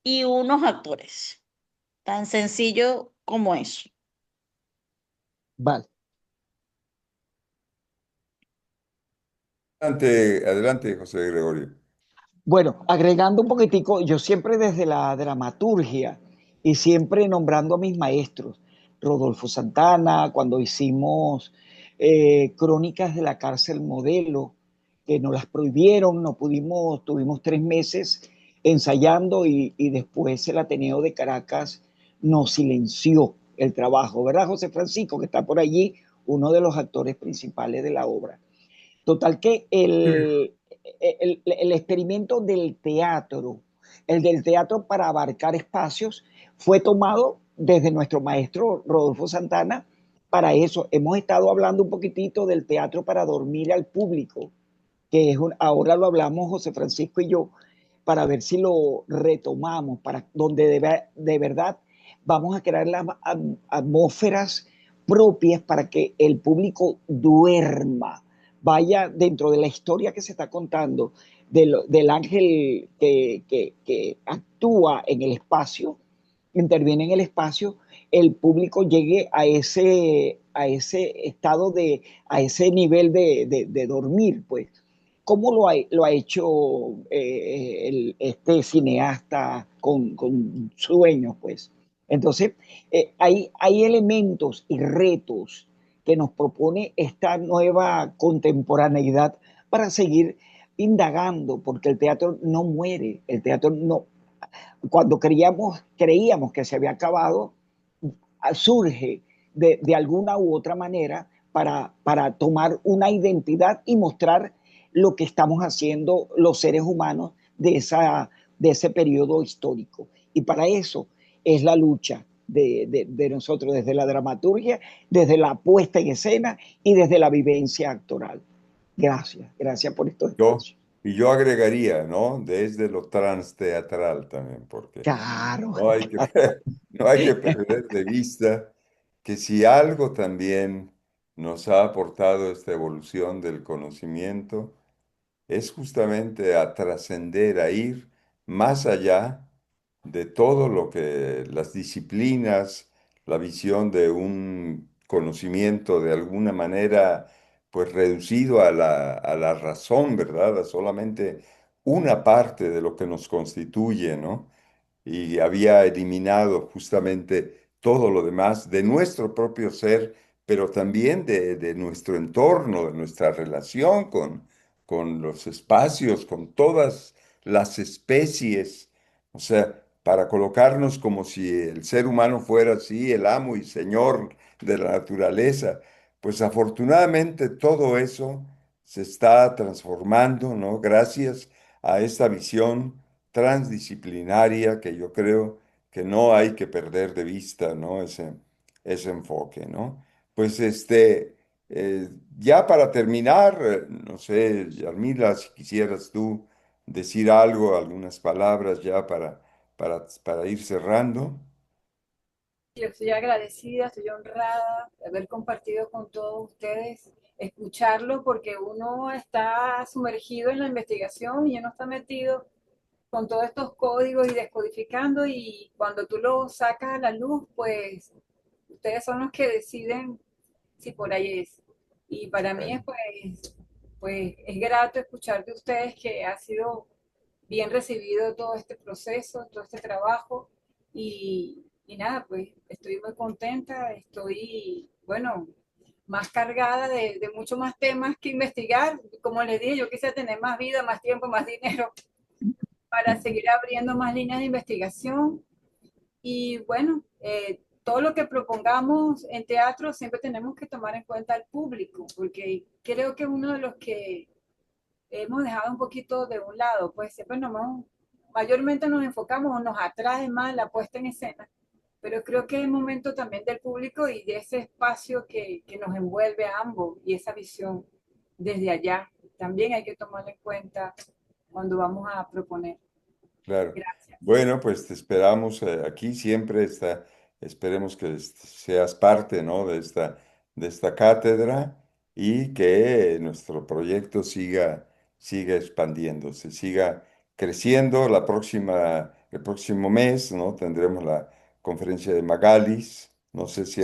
y unos actores. Tan sencillo como eso. Vale. Adelante, adelante, José Gregorio. Bueno, agregando un poquitico, yo siempre desde la dramaturgia y siempre nombrando a mis maestros, Rodolfo Santana, cuando hicimos Crónicas de la Cárcel Modelo, que nos las prohibieron, no pudimos, tuvimos 3 meses ensayando y después el Ateneo de Caracas nos silenció el trabajo, ¿verdad, José Francisco, que está por allí, uno de los actores principales de la obra? Total que el experimento del teatro, el del teatro para abarcar espacios, fue tomado desde nuestro maestro Rodolfo Santana. Para eso hemos estado hablando un poquitito del teatro para dormir al público, que ahora lo hablamos José Francisco y yo, para ver si lo retomamos, para donde de verdad vamos a crear las atmósferas propias para que el público duerma, vaya dentro de la historia que se está contando del ángel que actúa en el espacio, interviene en el espacio, el público llegue a ese estado a ese nivel de dormir, pues. ¿Cómo lo ha hecho este cineasta con sueños, pues? Entonces, hay elementos y retos que nos propone esta nueva contemporaneidad para seguir indagando, porque el teatro no muere, el teatro no, cuando creíamos que se había acabado, surge de alguna u otra manera para tomar una identidad y mostrar lo que estamos haciendo los seres humanos de ese periodo histórico. Y para eso es la lucha de nosotros desde la dramaturgia, desde la puesta en escena y desde la vivencia actoral. Gracias por estos espacios. Y yo agregaría, ¿no? Desde lo transteatral también, porque Claro. no hay que perder de vista que si algo también nos ha aportado esta evolución del conocimiento es justamente a trascender, a ir más allá de todo lo que las disciplinas, la visión de un conocimiento de alguna manera, pues reducido a la razón, ¿verdad? A solamente una parte de lo que nos constituye, ¿no? Y había eliminado justamente todo lo demás de nuestro propio ser, pero también de nuestro entorno, de nuestra relación con los espacios, con todas las especies. O sea, para colocarnos como si el ser humano fuera así, el amo y señor de la naturaleza. Pues afortunadamente todo eso se está transformando, ¿no? Gracias a esta visión transdisciplinaria que yo creo que no hay que perder de vista, ¿no? Ese enfoque, ¿no? Pues ya para terminar, no sé, Yarmila, si quisieras tú decir algo, algunas palabras ya para ir cerrando. Yo estoy agradecida, estoy honrada de haber compartido con todos ustedes, escucharlo, porque uno está sumergido en la investigación y uno está metido con todos estos códigos y descodificando, y cuando tú lo sacas a la luz, pues ustedes son los que deciden si por ahí es. Y para mí es pues es grato escuchar de ustedes que ha sido bien recibido todo este proceso, todo este trabajo. Y nada, pues estoy muy contenta, estoy, bueno, más cargada de muchos más temas que investigar. Como les dije, yo quisiera tener más vida, más tiempo, más dinero para seguir abriendo más líneas de investigación. Y bueno, todo lo que propongamos en teatro siempre tenemos que tomar en cuenta al público, porque creo que uno de los que hemos dejado un poquito de un lado, pues siempre mayormente nos enfocamos o nos atrae más la puesta en escena, pero creo que es momento también del público y de ese espacio que nos envuelve a ambos y esa visión desde allá. También hay que tomarlo en cuenta cuando vamos a proponer. Claro. Gracias. Bueno, pues te esperamos aquí siempre esperemos que seas parte, ¿no? de esta cátedra y que nuestro proyecto siga expandiéndose, siga creciendo. El próximo mes, ¿no? Tendremos la conferencia de Magalis. No sé si